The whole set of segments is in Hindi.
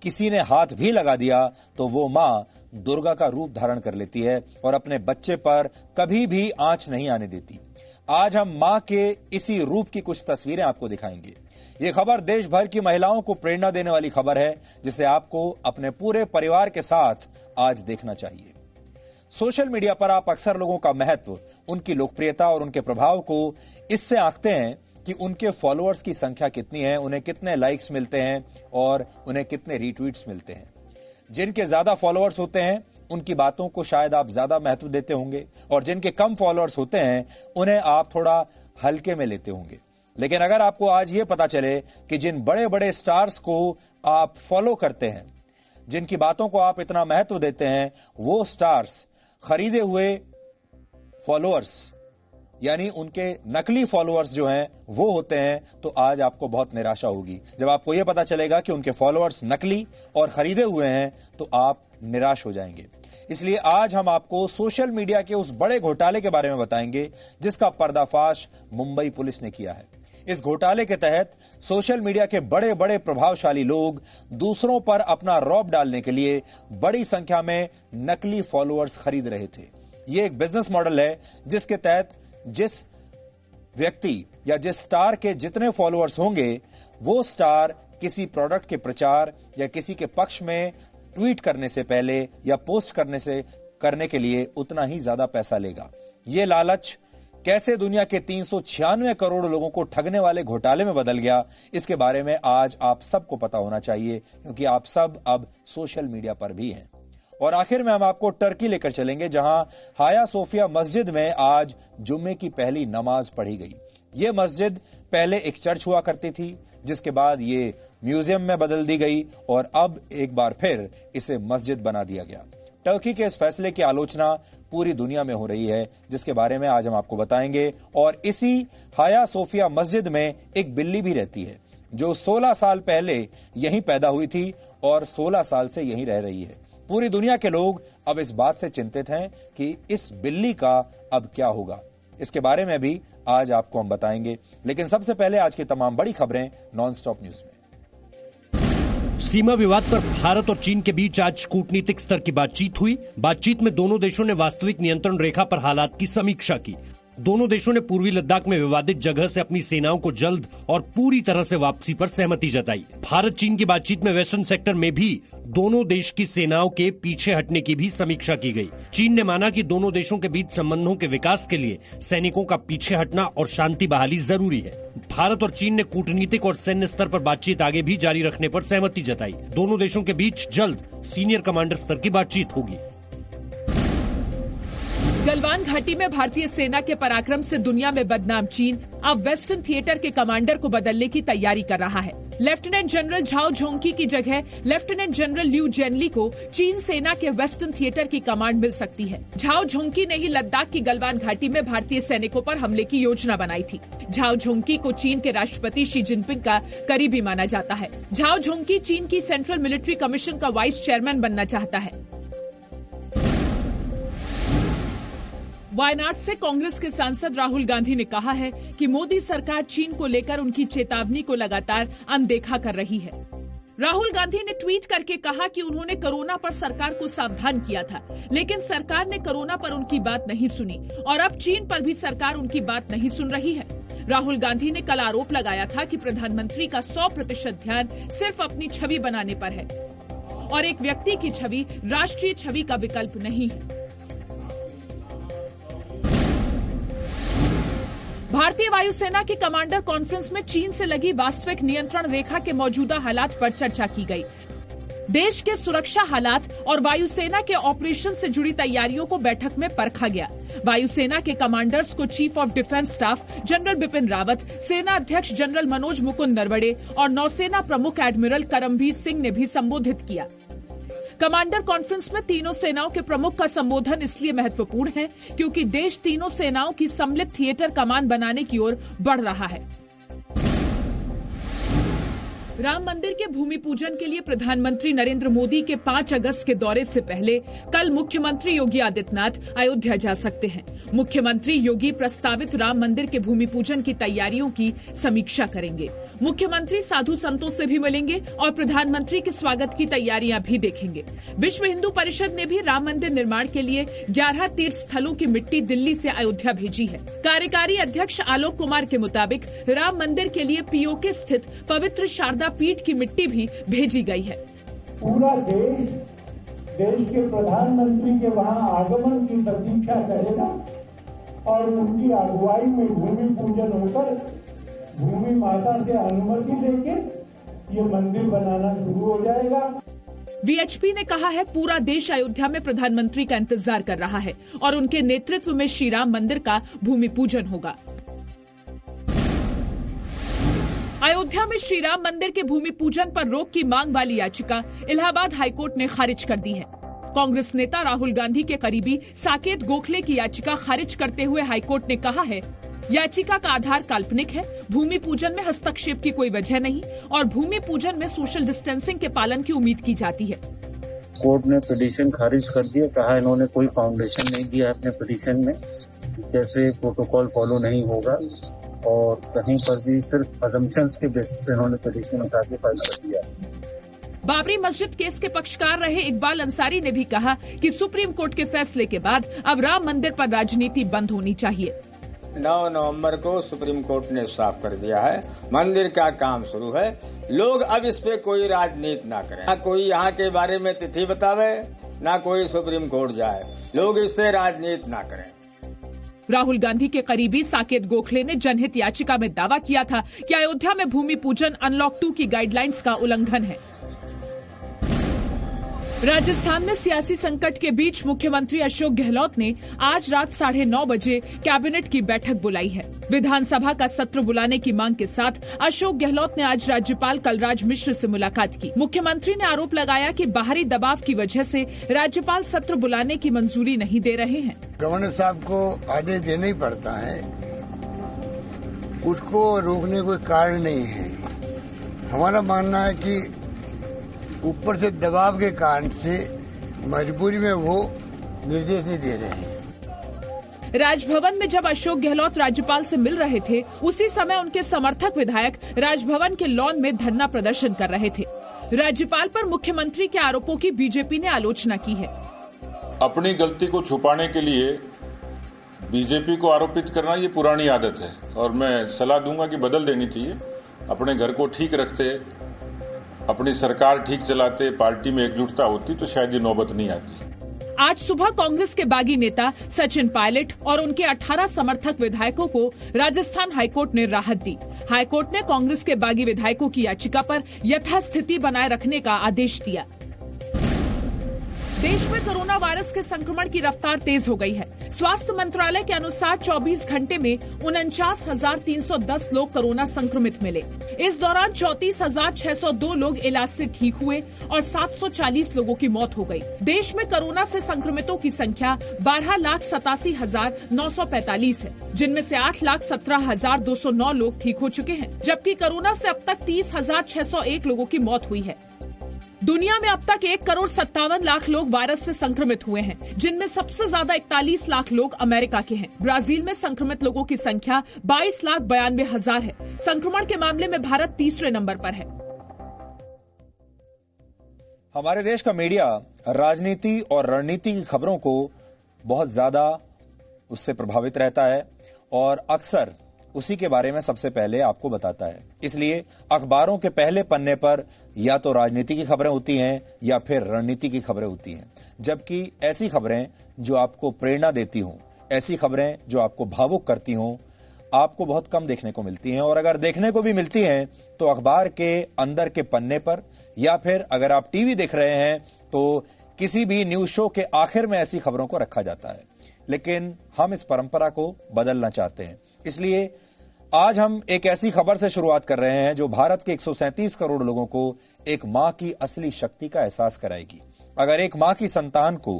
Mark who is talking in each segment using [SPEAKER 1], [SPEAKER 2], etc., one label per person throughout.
[SPEAKER 1] किसी ने हाथ भी लगा दिया तो वो मां दुर्गा का रूप धारण कर लेती है और अपने बच्चे पर कभी भी आंच नहीं आने देती। आज हम मां के इसी रूप की कुछ तस्वीरें आपको दिखाएंगे। ये खबर देश भर की महिलाओं को प्रेरणा देने वाली खबर है, जिसे आपको अपने पूरे परिवार के साथ आज देखना चाहिए। सोशल मीडिया पर आप अक्सर लोगों का महत्व, उनकी लोकप्रियता और उनके प्रभाव को इससे आंकते हैं कि उनके फॉलोअर्स की संख्या कितनी है, उन्हें कितने लाइक्स मिलते हैं और उन्हें कितने रीट्वीट्स मिलते हैं। जिनके ज्यादा फॉलोअर्स होते हैं उनकी बातों को शायद आप ज्यादा महत्व देते होंगे और जिनके कम फॉलोअर्स होते हैं उन्हें आप थोड़ा हल्के में लेते होंगे। लेकिन अगर आपको आज यह पता चले कि जिन बड़े बड़े स्टार्स को आप फॉलो करते हैं, जिनकी बातों को आप इतना महत्व देते हैं, वो स्टार्स खरीदे हुए फॉलोअर्स यानी उनके नकली फॉलोअर्स जो हैं वो होते हैं, तो आज आपको बहुत निराशा होगी। जब आपको यह पता चलेगा कि उनके फॉलोअर्स नकली और खरीदे हुए हैं तो आप निराश हो जाएंगे। इसलिए आज हम आपको सोशल मीडिया के उस बड़े घोटाले के बारे में बताएंगे जिसका पर्दाफाश मुंबई पुलिस ने किया है। इस घोटाले के तहत सोशल मीडिया के बड़े बड़े प्रभावशाली लोग दूसरों पर अपना रौब डालने के लिए बड़ी संख्या में नकली फॉलोअर्स खरीद रहे थे। यह एक बिजनेस मॉडल है जिसके तहत जिस व्यक्ति या जिस स्टार के जितने फॉलोअर्स होंगे वो स्टार किसी प्रोडक्ट के प्रचार या किसी के पक्ष में ट्वीट करने से पहले या पोस्ट करने के लिए उतना ही ज्यादा पैसा लेगा। यह लालच कैसे दुनिया के 396 करोड़ लोगों को ठगने वाले घोटाले में बदल गया, इसके बारे में आज आप सबको पता होना चाहिए, क्योंकि आप सब अब सोशल मीडिया पर भी हैं। और आखिर में हम आपको टर्की लेकर चलेंगे, जहां हाया सोफिया मस्जिद में आज जुम्मे की पहली नमाज पढ़ी गई। यह मस्जिद पहले एक चर्च हुआ करती थी, जिसके बाद ये म्यूजियम में बदल दी गई और अब एक बार फिर इसे मस्जिद बना दिया गया। टर्की के इस फैसले की आलोचना पूरी दुनिया में हो रही है, जिसके बारे में आज हम आपको बताएंगे। और इसी हाया सोफिया मस्जिद में एक बिल्ली भी रहती है जो 16 साल पहले यहीं पैदा हुई थी और 16 साल से यहीं रह रही है। पूरी दुनिया के लोग अब इस बात से चिंतित हैं कि इस बिल्ली का अब क्या होगा। इसके बारे में भी आज आपको हम बताएंगे, लेकिन सबसे पहले आज की तमाम बड़ी खबरें नॉनस्टॉप न्यूज में।
[SPEAKER 2] सीमा विवाद पर भारत और चीन के बीच आज कूटनीतिक स्तर की बातचीत हुई। बातचीत में दोनों देशों ने वास्तविक नियंत्रण रेखा पर हालात की समीक्षा की। दोनों देशों ने पूर्वी लद्दाख में विवादित जगह से अपनी सेनाओं को जल्द और पूरी तरह से वापसी पर सहमति जताई। भारत चीन की बातचीत में वेस्टर्न सेक्टर में भी दोनों देश की सेनाओं के पीछे हटने की भी समीक्षा की गई। चीन ने माना कि दोनों देशों के बीच संबंधों के विकास के लिए सैनिकों का पीछे हटना और शांति बहाली जरूरी है। भारत और चीन ने कूटनीतिक और सैन्य स्तर पर बातचीत आगे भी जारी रखने पर सहमति जताई। दोनों देशों के बीच जल्द सीनियर कमांडर स्तर की बातचीत होगी।
[SPEAKER 3] गलवान घाटी में भारतीय सेना के पराक्रम से दुनिया में बदनाम चीन अब वेस्टर्न थिएटर के कमांडर को बदलने की तैयारी कर रहा है। लेफ्टिनेंट जनरल झाओ झोंकी की जगह लेफ्टिनेंट जनरल लिू जेनली को चीन सेना के वेस्टर्न थिएटर की कमांड मिल सकती है। झाओ झोंकी ने ही लद्दाख की गलवान घाटी में भारतीय सैनिकों पर हमले की योजना बनाई थी। झाओ झोंकी को चीन के राष्ट्रपति शी जिनपिंग का करीबी माना जाता है। झाओ झोंकी चीन की सेंट्रल मिलिट्री कमीशन का वाइस चेयरमैन बनना चाहता है। वायनाड से कांग्रेस के सांसद राहुल गांधी ने कहा है कि मोदी सरकार चीन को लेकर उनकी चेतावनी को लगातार अनदेखा कर रही है। राहुल गांधी ने ट्वीट करके कहा कि उन्होंने कोरोना पर सरकार को सावधान किया था, लेकिन सरकार ने कोरोना पर उनकी बात नहीं सुनी और अब चीन पर भी सरकार उनकी बात नहीं सुन रही है। राहुल गांधी ने कल आरोप लगाया था कि प्रधानमंत्री का 100% ध्यान सिर्फ अपनी छवि बनाने पर है और एक व्यक्ति की छवि राष्ट्रीय छवि का विकल्प नहीं है। भारतीय वायुसेना की कमांडर कॉन्फ्रेंस में चीन से लगी वास्तविक नियंत्रण रेखा के मौजूदा हालात पर चर्चा की गई। देश के सुरक्षा हालात और वायुसेना के ऑपरेशन से जुड़ी तैयारियों को बैठक में परखा गया। वायुसेना के कमांडर्स को chief of defence staff general Bipin Rawat, सेना अध्यक्ष जनरल मनोज मुकुंद नरवणे और नौसेना प्रमुख एडमिरल करमबीर सिंह ने भी संबोधित किया। कमांडर कॉन्फ्रेंस में तीनों सेनाओं के प्रमुख का संबोधन इसलिए महत्वपूर्ण है क्योंकि देश तीनों सेनाओं की सम्मिलित थिएटर कमान बनाने की ओर बढ़ रहा है। राम मंदिर के भूमि पूजन के लिए प्रधानमंत्री नरेंद्र मोदी के 5 अगस्त के दौरे से पहले कल मुख्यमंत्री योगी आदित्यनाथ अयोध्या जा सकते हैं। मुख्यमंत्री योगी प्रस्तावित राम मंदिर के भूमि पूजन की तैयारियों की समीक्षा करेंगे। मुख्यमंत्री साधु संतों से भी मिलेंगे और प्रधानमंत्री के स्वागत की तैयारियां भी देखेंगे। विश्व हिंदू परिषद ने भी राम मंदिर निर्माण के लिए 11 तीर्थ स्थलों की मिट्टी दिल्ली से अयोध्या भेजी है। कार्यकारी अध्यक्ष आलोक कुमार के मुताबिक राम मंदिर के लिए पीओके स्थित पवित्र शारदा पीठ की मिट्टी भी भेजी गई है।
[SPEAKER 4] पूरा देश के प्रधानमंत्री के वहां आगमन की प्रतीक्षा करेगा और उनकी अगुवाई में भूमि पूजन होकर भूमि माता से अनुमति लेके ये मंदिर बनाना शुरू हो जाएगा।
[SPEAKER 3] वीएचपी ने कहा है पूरा देश अयोध्या में प्रधानमंत्री का इंतजार कर रहा है और उनके नेतृत्व में श्री राम मंदिर का भूमि पूजन होगा। अयोध्या में श्री राम मंदिर के भूमि पूजन पर रोक की मांग वाली याचिका इलाहाबाद हाईकोर्ट ने खारिज कर दी है। कांग्रेस नेता राहुल गांधी के करीबी साकेत गोखले की याचिका खारिज करते हुए हाईकोर्ट ने कहा है, याचिका का आधार काल्पनिक है, भूमि पूजन में हस्तक्षेप की कोई वजह नहीं और भूमि पूजन में सोशल डिस्टेंसिंग के पालन की उम्मीद की जाती है।
[SPEAKER 5] कोर्ट ने पिटीशन खारिज कर दिया, कहा इन्होंने कोई फाउंडेशन नहीं दिया अपने पिटीशन में, जैसे प्रोटोकॉल फॉलो नहीं होगा और कहीं पर भी सिर्फ अजम्पशंस के बेसिस पे इन्होंने पिटीशन उठा के फाइल कर दिया।
[SPEAKER 3] बाबरी मस्जिद केस के पक्षकार रहे इकबाल अंसारी ने भी कहा कि सुप्रीम कोर्ट के फैसले के बाद अब राम मंदिर पर राजनीति बंद होनी चाहिए।
[SPEAKER 6] 9 नवंबर को सुप्रीम कोर्ट ने साफ कर दिया है, मंदिर का काम शुरू है। लोग अब इस पे कोई राजनीति ना करें, ना कोई यहाँ के बारे में तिथि बतावे, ना कोई सुप्रीम कोर्ट जाए, लोग इससे राजनीति ना करें।
[SPEAKER 3] राहुल गांधी के करीबी साकेत गोखले ने जनहित याचिका में दावा किया था कि अयोध्या में भूमि पूजन अनलॉक 2 की गाइडलाइंस का उल्लंघन है। राजस्थान में सियासी संकट के बीच मुख्यमंत्री अशोक गहलोत ने आज रात 9:30 बजे कैबिनेट की बैठक बुलाई है। विधानसभा का सत्र बुलाने की मांग के साथ अशोक गहलोत ने आज राज्यपाल कलराज मिश्र से मुलाकात की। मुख्यमंत्री ने आरोप लगाया कि बाहरी दबाव की वजह से राज्यपाल सत्र बुलाने की मंजूरी नहीं दे रहे हैं।
[SPEAKER 7] गवर्नर साहब को आदेश देना ही पड़ता है, उसको रोकने कोई कारण नहीं है। हमारा मानना है कि ऊपर से दबाव के कारण से मजबूरी में वो निर्देश नहीं दे रहे हैं।
[SPEAKER 3] राजभवन में जब अशोक गहलोत राज्यपाल से मिल रहे थे, उसी समय उनके समर्थक विधायक राजभवन के लॉन में धरना प्रदर्शन कर रहे थे। राज्यपाल पर मुख्यमंत्री के आरोपों की बीजेपी ने आलोचना की है।
[SPEAKER 8] अपनी गलती को छुपाने के लिए बीजेपी को आरोपित करना ये पुरानी आदत है और मैं सलाह दूंगा कि बदल देनी चाहिए। अपने घर को ठीक रखते, अपनी सरकार ठीक चलाते, पार्टी में एकजुटता होती तो शायद ये नौबत नहीं आती।
[SPEAKER 3] आज सुबह कांग्रेस के बागी नेता सचिन पायलट और उनके 18 समर्थक विधायकों को राजस्थान हाईकोर्ट ने राहत दी। हाईकोर्ट ने कांग्रेस के बागी विधायकों की याचिका पर यथास्थिति बनाए रखने का आदेश दिया। देश में कोरोना वायरस के संक्रमण की रफ्तार तेज हो गई है। स्वास्थ्य मंत्रालय के अनुसार 24 घंटे में 49,310 लोग कोरोना संक्रमित मिले। इस दौरान 34,602 लोग इलाज से ठीक हुए और 740 लोगों की मौत हो गई। देश में कोरोना से संक्रमितों की संख्या 12,87,945 है, जिनमें से 8,17,209 लोग ठीक हो चुके हैं, जबकि कोरोना से अब तक 30,601 लोगों की मौत हुई है। दुनिया में अब तक 1,57,00,000 लोग वायरस से संक्रमित हुए हैं, जिनमें सबसे ज्यादा 41 लाख लोग अमेरिका के हैं। ब्राजील में संक्रमित लोगों की संख्या 22,92,000 है। संक्रमण के मामले में भारत तीसरे नंबर पर है।
[SPEAKER 1] हमारे देश का मीडिया राजनीति और रणनीति की खबरों को बहुत ज्यादा उससे प्रभावित रहता है और अक्सर उसी के बारे में सबसे पहले आपको बताता है। इसलिए अखबारों के पहले पन्ने पर या तो राजनीति की खबरें होती हैं या फिर रणनीति की खबरें होती हैं, जबकि ऐसी खबरें जो आपको प्रेरणा देती हों, ऐसी खबरें जो आपको भावुक करती हों, आपको बहुत कम देखने को मिलती हैं। और अगर देखने को भी मिलती हैं तो अखबार के अंदर के पन्ने पर, या फिर अगर आप टीवी देख रहे हैं तो किसी भी न्यूज शो के आखिर में ऐसी खबरों को रखा जाता है। लेकिन हम इस परंपरा को बदलना चाहते हैं, इसलिए आज हम एक ऐसी खबर से शुरुआत कर रहे हैं जो भारत के 137 करोड़ लोगों को एक मां की असली शक्ति का एहसास कराएगी। अगर एक मां की संतान को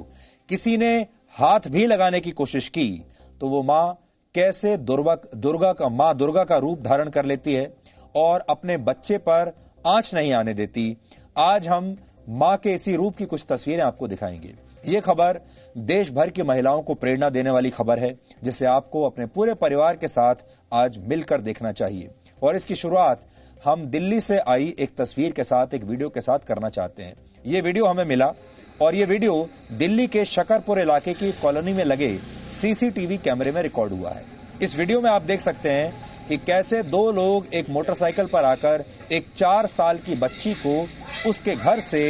[SPEAKER 1] किसी ने हाथ भी लगाने की कोशिश की तो वो मां कैसे दुर्गा का रूप धारण कर लेती है और अपने बच्चे पर आंच नहीं आने देती। आज हम मां के इसी रूप की कुछ तस्वीरें आपको दिखाएंगे। ये खबर देश भर की महिलाओं को प्रेरणा देने वाली खबर है, जिसे आपको अपने पूरे परिवार के साथ आज मिलकर देखना चाहिए। और इसकी शुरुआत हम दिल्ली से आई एक तस्वीर के साथ, एक वीडियो के साथ करना चाहते हैं। ये वीडियो हमें मिला और ये वीडियो दिल्ली के शकरपुर इलाके की कॉलोनी में लगे सीसीटीवी कैमरे में रिकॉर्ड हुआ है। इस वीडियो में आप देख सकते हैं कि कैसे दो लोग एक मोटरसाइकिल पर आकर एक 4 साल की बच्ची को उसके घर से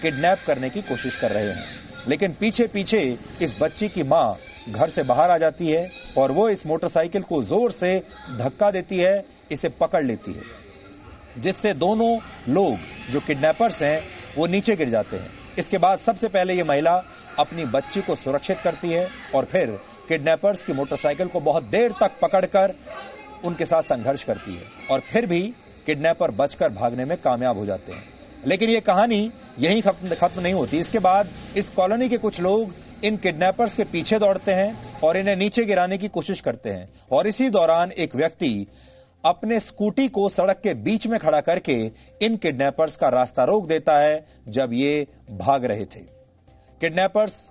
[SPEAKER 1] किडनैप करने की कोशिश कर रहे हैं, लेकिन पीछे पीछे इस बच्ची की मां घर से बाहर आ जाती है और वो इस मोटरसाइकिल को जोर से धक्का देती है, इसे पकड़ लेती है, जिससे दोनों लोग जो किडनैपर्स हैं वो नीचे गिर जाते हैं। इसके बाद सबसे पहले ये महिला अपनी बच्ची को सुरक्षित करती है और फिर किडनैपर्स की मोटरसाइकिल को बहुत देर तक पकड़कर उनके साथ संघर्ष करती है और फिर भी किडनैपर बचकर भागने में कामयाब हो जाते हैं। लेकिन ये कहानी यहीं खत्म नहीं होती। इसके बाद इस कॉलोनी के कुछ लोग इन किडनैपर्स के पीछे दौड़ते हैं और इन्हें नीचे गिराने की कोशिश करते हैं और इसी दौरान एक व्यक्ति अपने स्कूटी को सड़क के बीच में खड़ा करके इन किडनैपर्स का रास्ता रोक देता है जब ये भाग रहे थे। किडनैपर्स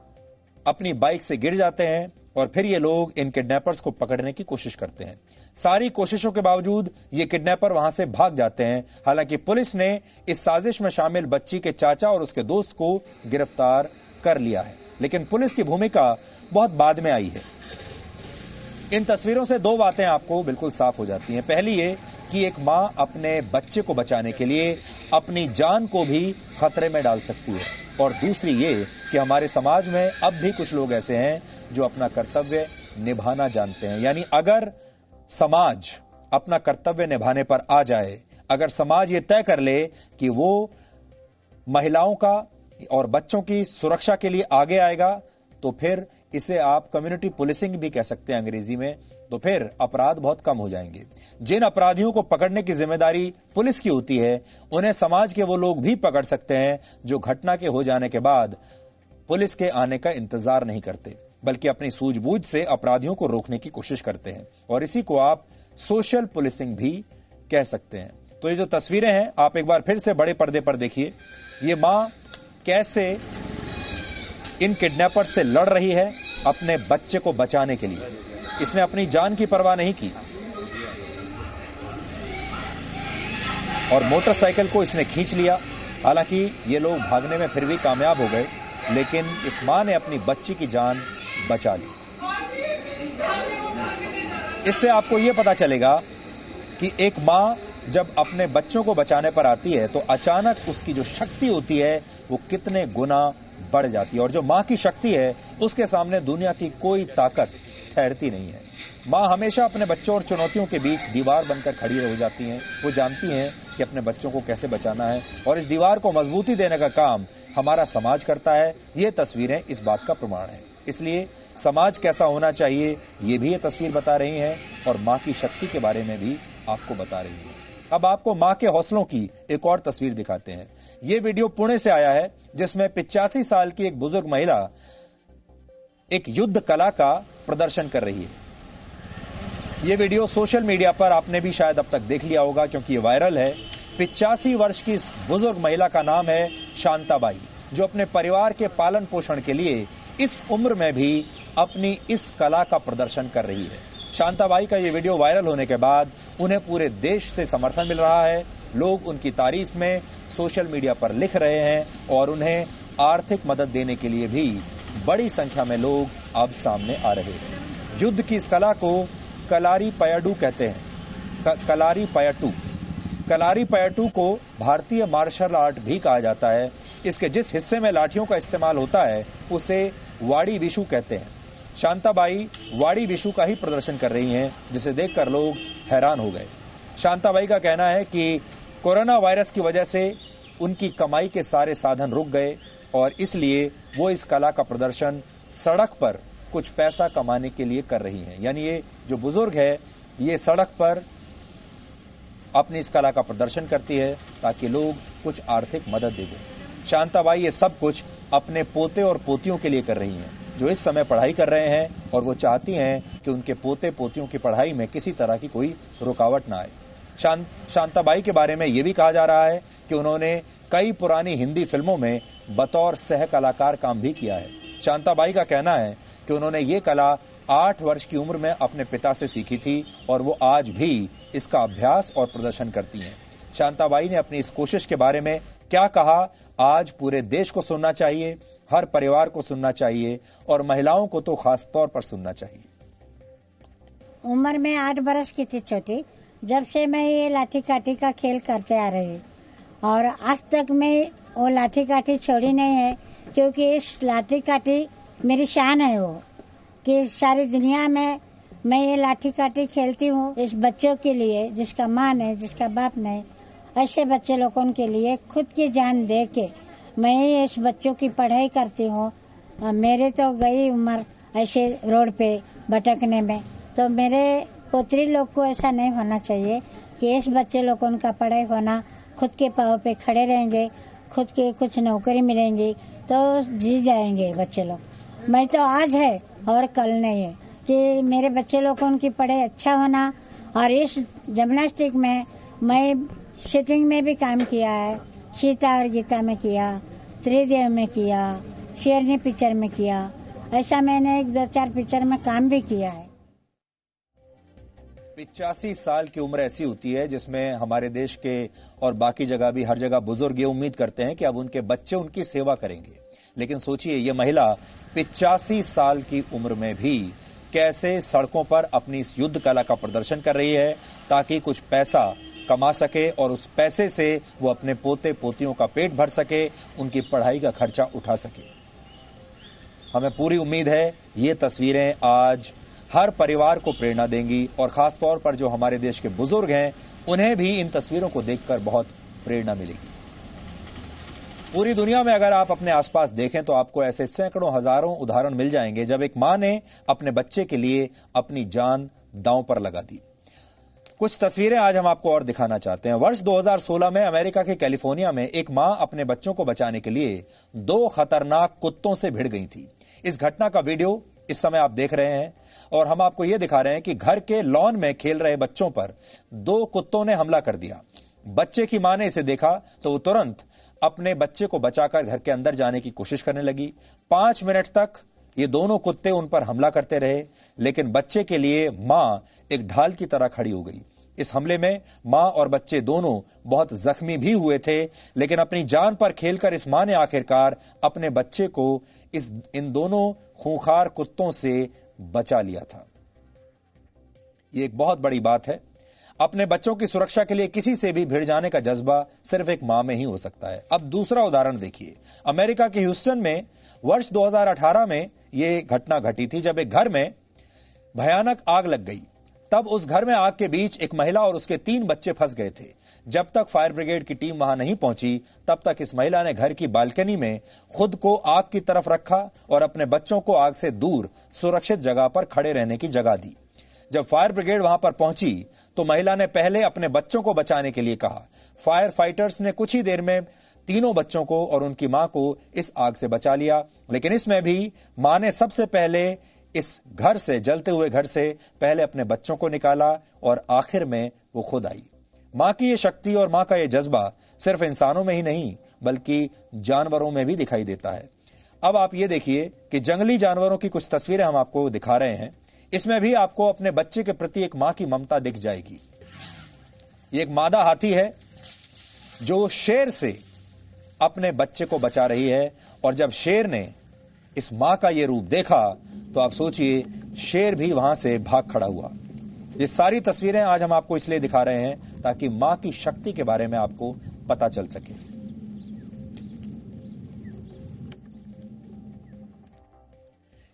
[SPEAKER 1] अपनी बाइक से गिर जाते हैं और फिर ये लोग इन किडनैपर्स को पकड़ने की कोशिश करते हैं। सारी कोशिशों के बावजूद ये किडनैपर वहां से भाग जाते हैं। हालांकि पुलिस ने इस साजिश में शामिल बच्ची के चाचा और उसके दोस्त को गिरफ्तार कर लिया है, लेकिन पुलिस की भूमिका बहुत बाद में आई है। इन तस्वीरों से दो बातें आपको बिल्कुल साफ हो जाती हैं। पहली ये कि एक मां अपने बच्चे को बचाने के लिए अपनी जान को भी खतरे में डाल सकती है, और दूसरी ये कि हमारे समाज में अब भी कुछ लोग ऐसे हैं जो अपना कर्तव्य निभाना जानते हैं। यानी अगर समाज अपना कर्तव्य निभाने पर आ जाए, अगर समाज ये तय कर ले कि वो महिलाओं का और बच्चों की सुरक्षा के लिए आगे आएगा, तो फिर इसे आप कम्युनिटी पुलिसिंग भी कह सकते हैं अंग्रेजी में, तो फिर अपराध बहुत कम हो जाएंगे। जिन अपराधियों को पकड़ने की जिम्मेदारी पुलिस की होती है, उन्हें समाज के वो लोग भी पकड़ सकते हैं जो घटना के हो जाने के बाद पुलिस के आने का इंतजार नहीं करते, बल्कि अपनी सूझबूझ से अपराधियों को रोकने की कोशिश करते हैं, और इसी को आप सोशल पुलिसिंग भी कह सकते हैं। तो ये जो तस्वीरें हैं आप एक बार फिर से बड़े पर्दे पर देखिए। ये मां कैसे इन किडनैपर से लड़ रही है अपने बच्चे को बचाने के लिए। इसने अपनी जान की परवाह नहीं की और मोटरसाइकिल को इसने खींच लिया। हालांकि ये लोग भागने में फिर भी कामयाब हो गए, लेकिन इस मां ने अपनी बच्ची की जान बचा ली। इससे आपको यह पता चलेगा कि एक मां जब अपने बच्चों को बचाने पर आती है तो अचानक उसकी जो शक्ति होती है वो कितने गुना बढ़ जाती है, और जो मां की शक्ति है उसके सामने दुनिया की कोई ताकत ठहरती नहीं है। मां हमेशा अपने बच्चों और चुनौतियों के बीच दीवार बनकर खड़ी हो जाती हैं। वो जानती हैं कि अपने बच्चों को कैसे बचाना है, और इस दीवार को मजबूती देने का काम हमारा समाज करता है। ये तस्वीरें इस बात का प्रमाण है। इसलिए समाज कैसा होना चाहिए ये भी ये तस्वीर बता रही है, और मां की शक्ति के बारे में भी आपको बता रही है। अब आपको मां के हौसलों की एक और तस्वीर दिखाते हैं। ये वीडियो पुणे से आया है, जिसमें 85 साल की एक बुजुर्ग महिला एक युद्ध कला का प्रदर्शन कर रही है। यह वीडियो सोशल मीडिया पर आपने भी शायद अब तक देख लिया होगा, क्योंकि ये वायरल है। 85 वर्ष की इस बुजुर्ग महिला का नाम है शांताबाई, जो अपने परिवार के पालन पोषण के लिए इस उम्र में भी अपनी इस कला का प्रदर्शन कर रही है। शांताबाई का ये वीडियो वायरल होने के बाद उन्हें पूरे देश से समर्थन मिल रहा है। लोग उनकी तारीफ में सोशल मीडिया पर लिख रहे हैं और उन्हें आर्थिक मदद देने के लिए भी बड़ी संख्या में लोग अब सामने आ रहे हैं। युद्ध की इस कला को कलारी पयटू कहते हैं। कलारी पयटू को भारतीय मार्शल आर्ट भी कहा जाता है। इसके जिस हिस्से में लाठियों का इस्तेमाल होता है उसे वाड़ी विशु कहते हैं। शांताबाई वाड़ी विशु का ही प्रदर्शन कर रही हैं, जिसे देखकर लोग हैरान हो गए। शांताबाई का कहना है कि कोरोना वायरस की वजह से उनकी कमाई के सारे साधन रुक गए, और इसलिए वो इस कला का प्रदर्शन सड़क पर कुछ पैसा कमाने के लिए कर रही हैं। यानी ये जो बुजुर्ग है ये सड़क पर अपनी इस कला का प्रदर्शन करती है ताकि लोग कुछ आर्थिक मदद दे दें। शांताबाई ये सब कुछ अपने पोते और पोतियों के लिए कर रही हैं, जो इस समय पढ़ाई कर रहे हैं, और वो चाहती हैं कि उनके पोते पोतियों की पढ़ाई में किसी तरह की कोई रुकावट ना आए। शांताबाई के बारे में यह भी कहा जा रहा है कि उन्होंने कई पुरानी हिंदी फिल्मों में बतौर सह कलाकार काम भी किया है। शांताबाई का कहना है कि उन्होंने ये कला 8 वर्ष की उम्र में अपने पिता से सीखी थी और वो आज भी इसका अभ्यास और प्रदर्शन करती हैं। शांताबाई ने अपनी इस कोशिश के बारे में क्या कहा, आज पूरे देश को सुनना चाहिए, हर परिवार को सुनना चाहिए और महिलाओं को तो खास तौर पर सुनना चाहिए।
[SPEAKER 9] उम्र में 8 बरस की थी छोटी, जब से मैं ये लाठी काठी का खेल करते आ रही और आज तक मैं वो लाठी काठी छोड़ी नहीं है, क्योंकि इस लाठी काठी मेरी शान है वो, कि सारी दुनिया में मैं ये लाठी काठी खेलती हूँ इस बच्चों के लिए, जिसका माँ नहीं, जिसका बाप नहीं, ऐसे बच्चे लोगों के लिए खुद की जान दे के मैं इस बच्चों की पढ़ाई करती हूँ। मेरे तो गई उम्र ऐसे रोड पे भटकने में, तो मेरे पोतरी लोग को ऐसा नहीं होना चाहिए कि इस बच्चे लोगों का पढ़ाई होना, खुद के पाँव पे खड़े रहेंगे, खुद के कुछ नौकरी मिलेंगी तो जी जाएंगे बच्चे लोग। मैं तो आज है और कल नहीं है कि मेरे बच्चे लोगों की पढ़ाई अच्छा होना। और इस जिम्नास्टिक में मैं शूटिंग में भी काम किया है, सीता और गीता में किया, त्रिदेव में किया, शेरनी पिक्चर में किया, ऐसा मैंने 1-2-4 पिक्चर में काम भी किया है।
[SPEAKER 1] 85 साल की उम्र ऐसी होती है जिसमें हमारे देश के और बाकी जगह भी हर जगह बुजुर्ग ये उम्मीद करते हैं कि अब उनके बच्चे उनकी सेवा करेंगे। लेकिन सोचिए, ये महिला 85 साल की उम्र में भी कैसे सड़कों पर अपनी इस युद्ध कला का प्रदर्शन कर रही है ताकि कुछ पैसा कमा सके और उस पैसे से वो अपने पोते पोतियों का पेट भर सके, उनकी पढ़ाई का खर्चा उठा सके। हमें पूरी उम्मीद है ये तस्वीरें आज हर परिवार को प्रेरणा देंगी और खास तौर पर जो हमारे देश के बुजुर्ग हैं उन्हें भी इन तस्वीरों को देखकर बहुत प्रेरणा मिलेगी। पूरी दुनिया में अगर आप अपने आसपास देखें तो आपको ऐसे सैकड़ों हजारों उदाहरण मिल जाएंगे जब एक मां ने अपने बच्चे के लिए अपनी जान दांव पर लगा दी। कुछ तस्वीरें आज हम आपको और दिखाना चाहते हैं। वर्ष 2016 में अमेरिका के कैलिफोर्निया में एक मां अपने बच्चों को बचाने के लिए 2 खतरनाक कुत्तों से भिड़ गई थी। इस घटना का वीडियो इस समय आप देख रहे हैं और हम आपको यह दिखा रहे हैं कि घर के लॉन में खेल रहे बच्चों पर 2 कुत्तों ने हमला कर दिया। बच्चे की मां ने इसे देखा तो वो तुरंत अपने बच्चे को बचाकर घर के अंदर जाने की कोशिश करने लगी। 5 मिनट तक ये दोनों कुत्ते उन पर हमला करते रहे, लेकिन बच्चे के लिए मां एक ढाल की तरह खड़ी हो गई। इस हमले में मां और बच्चे दोनों बहुत जख्मी भी हुए थे, लेकिन अपनी जान पर खेलकर इस मां ने आखिरकार अपने बच्चे को इन दोनों खूंखार कुत्तों से बचा लिया था। यह एक बहुत बड़ी बात है। अपने बच्चों की सुरक्षा के लिए किसी से भी भिड़ जाने का जज्बा सिर्फ एक मां में ही हो सकता है। अब दूसरा उदाहरण देखिए। अमेरिका के ह्यूस्टन में वर्ष 2018 में यह घटना घटी थी जब एक घर में भयानक आग लग गई। तब उस घर में आग के बीच एक महिला और उसके 3 बच्चे फंस गए थे। जब तक फायर ब्रिगेड की टीम वहां नहीं पहुंची तब तक इस महिला ने घर की बालकनी में खुद को आग की तरफ रखा और अपने बच्चों को आग से दूर सुरक्षित जगह पर खड़े रहने की जगह दी। जब फायर ब्रिगेड वहां पर पहुंची तो महिला ने पहले अपने बच्चों को बचाने के लिए कहा। फायर फाइटर्स ने कुछ ही देर में तीनों बच्चों को और उनकी मां को इस आग से बचा लिया, लेकिन इसमें भी मां ने सबसे पहले इस घर से, जलते हुए घर से पहले अपने बच्चों को निकाला और आखिर में वो खुद आई। मां की ये शक्ति और मां का ये जज्बा सिर्फ इंसानों में ही नहीं बल्कि जानवरों में भी दिखाई देता है। अब आप ये देखिए कि जंगली जानवरों की कुछ तस्वीरें हम आपको दिखा रहे हैं। इसमें भी आपको अपने बच्चे के प्रति एक मां की ममता दिख जाएगी। ये एक मादा हाथी है जो शेर से अपने बच्चे को बचा रही है, और जब शेर ने इस मां का ये रूप देखा तो आप सोचिए शेर भी वहां से भाग खड़ा हुआ। ये सारी तस्वीरें आज हम आपको इसलिए दिखा रहे हैं ताकि मां की शक्ति के बारे में आपको पता चल सके।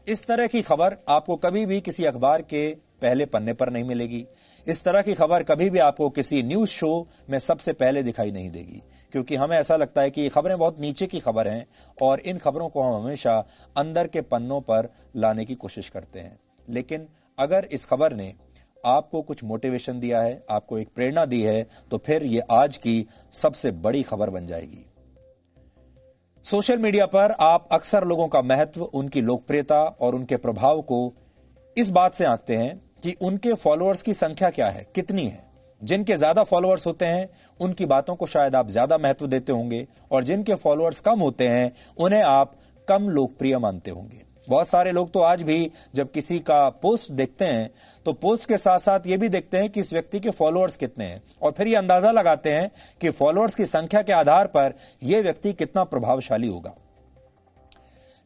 [SPEAKER 1] इस तरह की खबर आपको कभी भी किसी अखबार के पहले पन्ने पर नहीं मिलेगी। इस तरह की खबर कभी भी आपको किसी न्यूज शो में सबसे पहले दिखाई नहीं देगी, क्योंकि हमें ऐसा लगता है कि ये खबरें बहुत नीचे की खबर हैं और इन खबरों को हम हमेशा अंदर के पन्नों पर लाने की कोशिश करते हैं। लेकिन अगर इस खबर ने आपको कुछ मोटिवेशन दिया है, आपको एक प्रेरणा दी है, तो फिर ये आज की सबसे बड़ी खबर बन जाएगी। सोशल मीडिया पर आप अक्सर लोगों का महत्व, उनकी लोकप्रियता और उनके प्रभाव को इस बात से आंकते हैं कि उनके फॉलोअर्स की संख्या क्या है, कितनी है। जिनके ज्यादा फॉलोअर्स होते हैं उनकी बातों को शायद आप ज्यादा महत्व देते होंगे, और जिनके फॉलोअर्स कम होते हैं उन्हें आप कम लोकप्रिय मानते होंगे। बहुत सारे लोग तो आज भी जब किसी का पोस्ट देखते हैं तो पोस्ट के साथ साथ ये भी देखते हैं कि इस व्यक्ति के फॉलोअर्स कितने हैं, और फिर ये अंदाजा लगाते हैं कि फॉलोअर्स की संख्या के आधार पर यह व्यक्ति कितना प्रभावशाली होगा।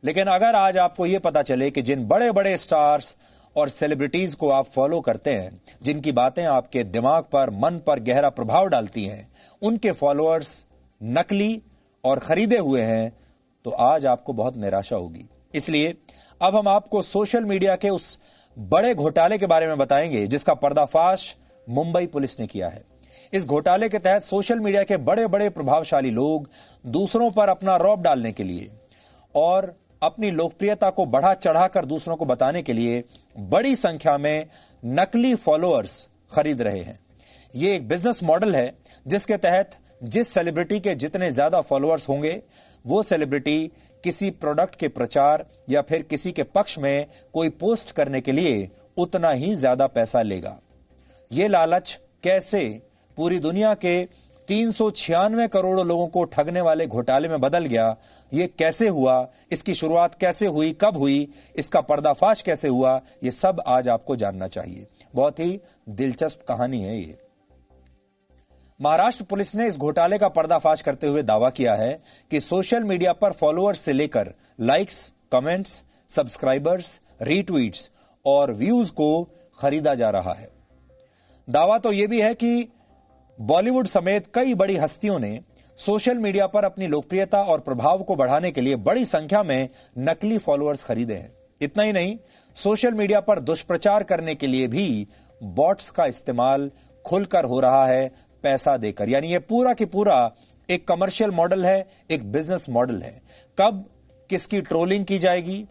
[SPEAKER 1] लेकिन अगर आज आपको यह पता चले कि जिन बड़े बड़े स्टार्स और सेलिब्रिटीज को आप फॉलो करते हैं, जिनकी बातें आपके दिमाग पर, मन पर गहरा प्रभाव डालती हैं, उनके फॉलोअर्स नकली और खरीदे हुए हैं, तो आज आपको बहुत निराशा होगी। इसलिए अब हम आपको सोशल मीडिया के उस बड़े घोटाले के बारे में बताएंगे जिसका पर्दाफाश मुंबई पुलिस ने किया है। इस घोटाले के तहत सोशल मीडिया के बड़े बड़े प्रभावशाली लोग दूसरों पर अपना रौब डालने के लिए और अपनी लोकप्रियता को बढ़ा चढ़ाकर दूसरों को बताने के लिए बड़ी संख्या में नकली फॉलोअर्स खरीद रहे हैं। यह एक बिजनेस मॉडल है जिसके तहत जिस सेलिब्रिटी के जितने ज्यादा फॉलोअर्स होंगे वो सेलिब्रिटी किसी प्रोडक्ट के प्रचार या फिर किसी के पक्ष में कोई पोस्ट करने के लिए उतना ही ज्यादा पैसा लेगा। यह लालच कैसे पूरी दुनिया के 396 करोड़ लोगों को ठगने वाले घोटाले में बदल गया, यह कैसे हुआ, इसकी शुरुआत कैसे हुई, कब हुई, इसका पर्दाफाश कैसे हुआ, यह सब आज आपको जानना चाहिए। बहुत ही दिलचस्प कहानी है ये। महाराष्ट्र पुलिस ने इस घोटाले का पर्दाफाश करते हुए दावा किया है कि सोशल मीडिया पर फॉलोअर्स से लेकर लाइक्स, कमेंट्स, सब्सक्राइबर्स, रीट्वीट्स और व्यूज को खरीदा जा रहा है। दावा तो यह भी है कि बॉलीवुड समेत कई बड़ी हस्तियों ने सोशल मीडिया पर अपनी लोकप्रियता और प्रभाव को बढ़ाने के लिए बड़ी संख्या में नकली फॉलोअर्स खरीदे हैं। इतना ही नहीं, सोशल मीडिया पर दुष्प्रचार करने के लिए भी बॉट्स का इस्तेमाल खुलकर हो रहा है पैसा देकर। यानी यह पूरा की पूरा एक कमर्शियल मॉडल है, एक बिजनेस मॉडल है। कब किसकी ट्रोलिंग की जाएगी,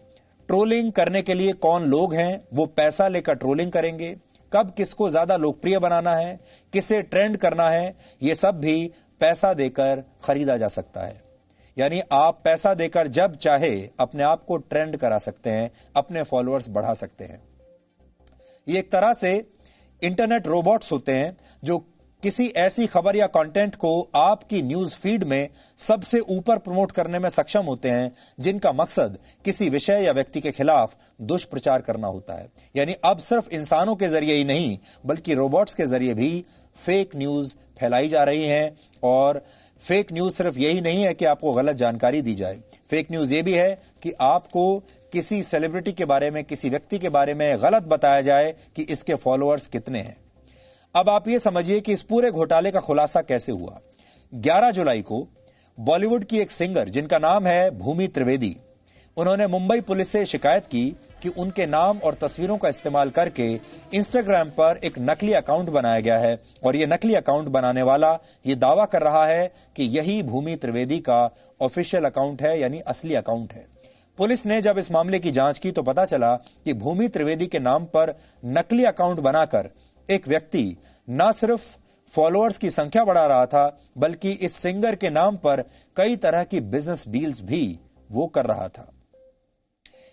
[SPEAKER 1] ट्रोलिंग करने के लिए कौन लोग हैं वो पैसा लेकर ट्रोलिंग करेंगे, कब किसको ज्यादा लोकप्रिय बनाना है, किसे ट्रेंड करना है, यह सब भी पैसा देकर खरीदा जा सकता है। यानी आप पैसा देकर जब चाहे अपने आप को ट्रेंड करा सकते हैं, अपने फॉलोअर्स बढ़ा सकते हैं। ये एक तरह से इंटरनेट रोबोट्स होते हैं जो किसी ऐसी खबर या कंटेंट को आपकी न्यूज फीड में सबसे ऊपर प्रमोट करने में सक्षम होते हैं, जिनका मकसद किसी विषय या व्यक्ति के खिलाफ दुष्प्रचार करना होता है। यानी अब सिर्फ इंसानों के जरिए ही नहीं बल्कि रोबोट्स के जरिए भी फेक न्यूज फैलाई जा रही हैं। और फेक न्यूज सिर्फ यही नहीं है कि आपको गलत जानकारी दी जाए, फेक न्यूज ये भी है कि आपको किसी सेलिब्रिटी के बारे में, किसी व्यक्ति के बारे में गलत बताया जाए कि इसके फॉलोअर्स कितने हैं। अब आप ये समझिए कि इस पूरे घोटाले का खुलासा कैसे हुआ। 11 जुलाई को बॉलीवुड की एक सिंगर जिनका नाम है भूमि त्रिवेदी, उन्होंने मुंबई पुलिस से शिकायत की कि उनके नाम और तस्वीरों का इस्तेमाल करके इंस्टाग्राम पर एक नकली अकाउंट बनाया गया है और यह नकली अकाउंट बनाने वाला ये दावा कर रहा है कि यही भूमि त्रिवेदी का ऑफिशियल अकाउंट है, यानी असली अकाउंट है। पुलिस ने जब इस मामले की जांच की तो पता चला कि भूमि त्रिवेदी के नाम पर नकली अकाउंट बनाकर एक व्यक्ति न सिर्फ फॉलोअर्स की संख्या बढ़ा रहा था बल्कि इस सिंगर के नाम पर कई तरह की बिजनेस डील्स भी वो कर रहा था।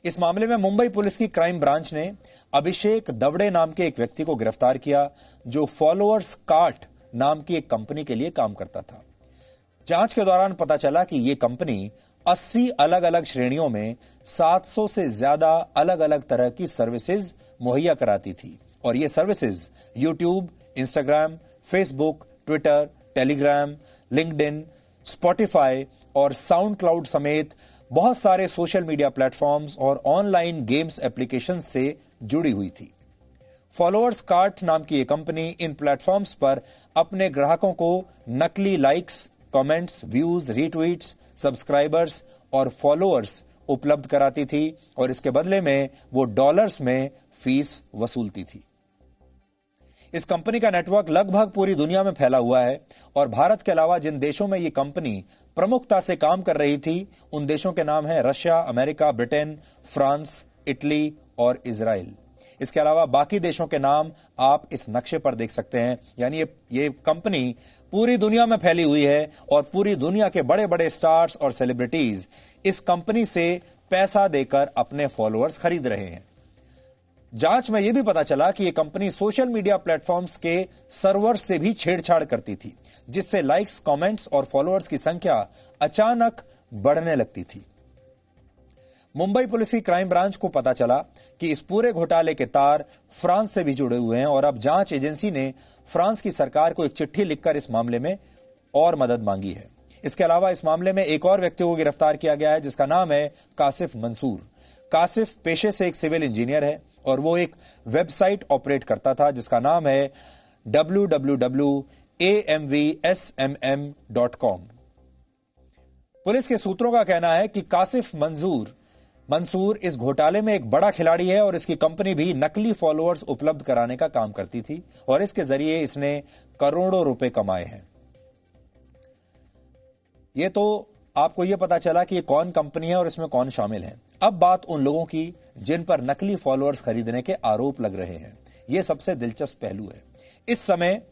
[SPEAKER 1] इस मामले में मुंबई पुलिस की क्राइम ब्रांच ने अभिषेक दवड़े नाम के एक व्यक्ति को गिरफ्तार किया जो फॉलोअर्स कार्ट नाम की एक कंपनी के लिए काम करता था। जांच के दौरान पता चला कि यह कंपनी 80 अलग अलग श्रेणियों में 700 से ज्यादा अलग अलग तरह की सर्विसेज मुहैया कराती थी और ये services YouTube, Instagram, Facebook, Twitter, Telegram, LinkedIn, Spotify और साउंड क्लाउड समेत बहुत सारे सोशल मीडिया प्लेटफॉर्म्स और ऑनलाइन गेम्स एप्लीकेशन से जुड़ी हुई थी। फॉलोअर्स कार्ट नाम की यह कंपनी इन प्लेटफॉर्म्स पर अपने ग्राहकों को नकली likes, comments, views, retweets, subscribers और फॉलोअर्स उपलब्ध कराती थी और इसके बदले में वो डॉलर्स में फीस वसूलती थी। इस कंपनी का नेटवर्क लगभग पूरी दुनिया में फैला हुआ है और भारत के अलावा जिन देशों में यह कंपनी प्रमुखता से काम कर रही थी उन देशों के नाम है Russia, America, Britain, France, Italy और इजराइल। इसके अलावा बाकी देशों के नाम आप इस नक्शे पर देख सकते हैं। यानी ये कंपनी पूरी दुनिया में फैली हुई है और पूरी दुनिया के बड़े बड़े स्टार्स और सेलिब्रिटीज इस कंपनी से पैसा देकर अपने फॉलोअर्स खरीद रहे हैं। जांच में यह भी पता चला कि यह कंपनी सोशल मीडिया प्लेटफॉर्म्स के सर्वर से भी छेड़छाड़ करती थी, जिससे लाइक्स, कमेंट्स और फॉलोअर्स की संख्या अचानक बढ़ने लगती थी। मुंबई पुलिस की क्राइम ब्रांच को पता चला कि इस पूरे घोटाले के तार फ्रांस से भी जुड़े हुए हैं और अब जांच एजेंसी ने फ्रांस की सरकार को एक चिट्ठी लिखकर इस मामले में और मदद मांगी है। इसके अलावा इस मामले में एक और व्यक्ति को गिरफ्तार किया गया है, जिसका नाम है कासिफ मंसूर। कासिफ पेशे से एक सिविल इंजीनियर है और वो एक वेबसाइट ऑपरेट करता था जिसका नाम है www.amvsmm.com। पुलिस के सूत्रों का कहना है कि कासिफ मंसूर इस घोटाले में एक बड़ा खिलाड़ी है और इसकी कंपनी भी नकली फॉलोअर्स उपलब्ध कराने का काम करती थी और इसके जरिए इसने करोड़ों रुपए कमाए हैं। ये तो आपको यह पता चला कि ये कौन कंपनी है और इसमें कौन शामिल है। अब बात उन लोगों की जिन पर नकली फॉलोअर्स खरीदने के आरोप लग रहे हैं। यह सबसे दिलचस्प पहलू है। इस समय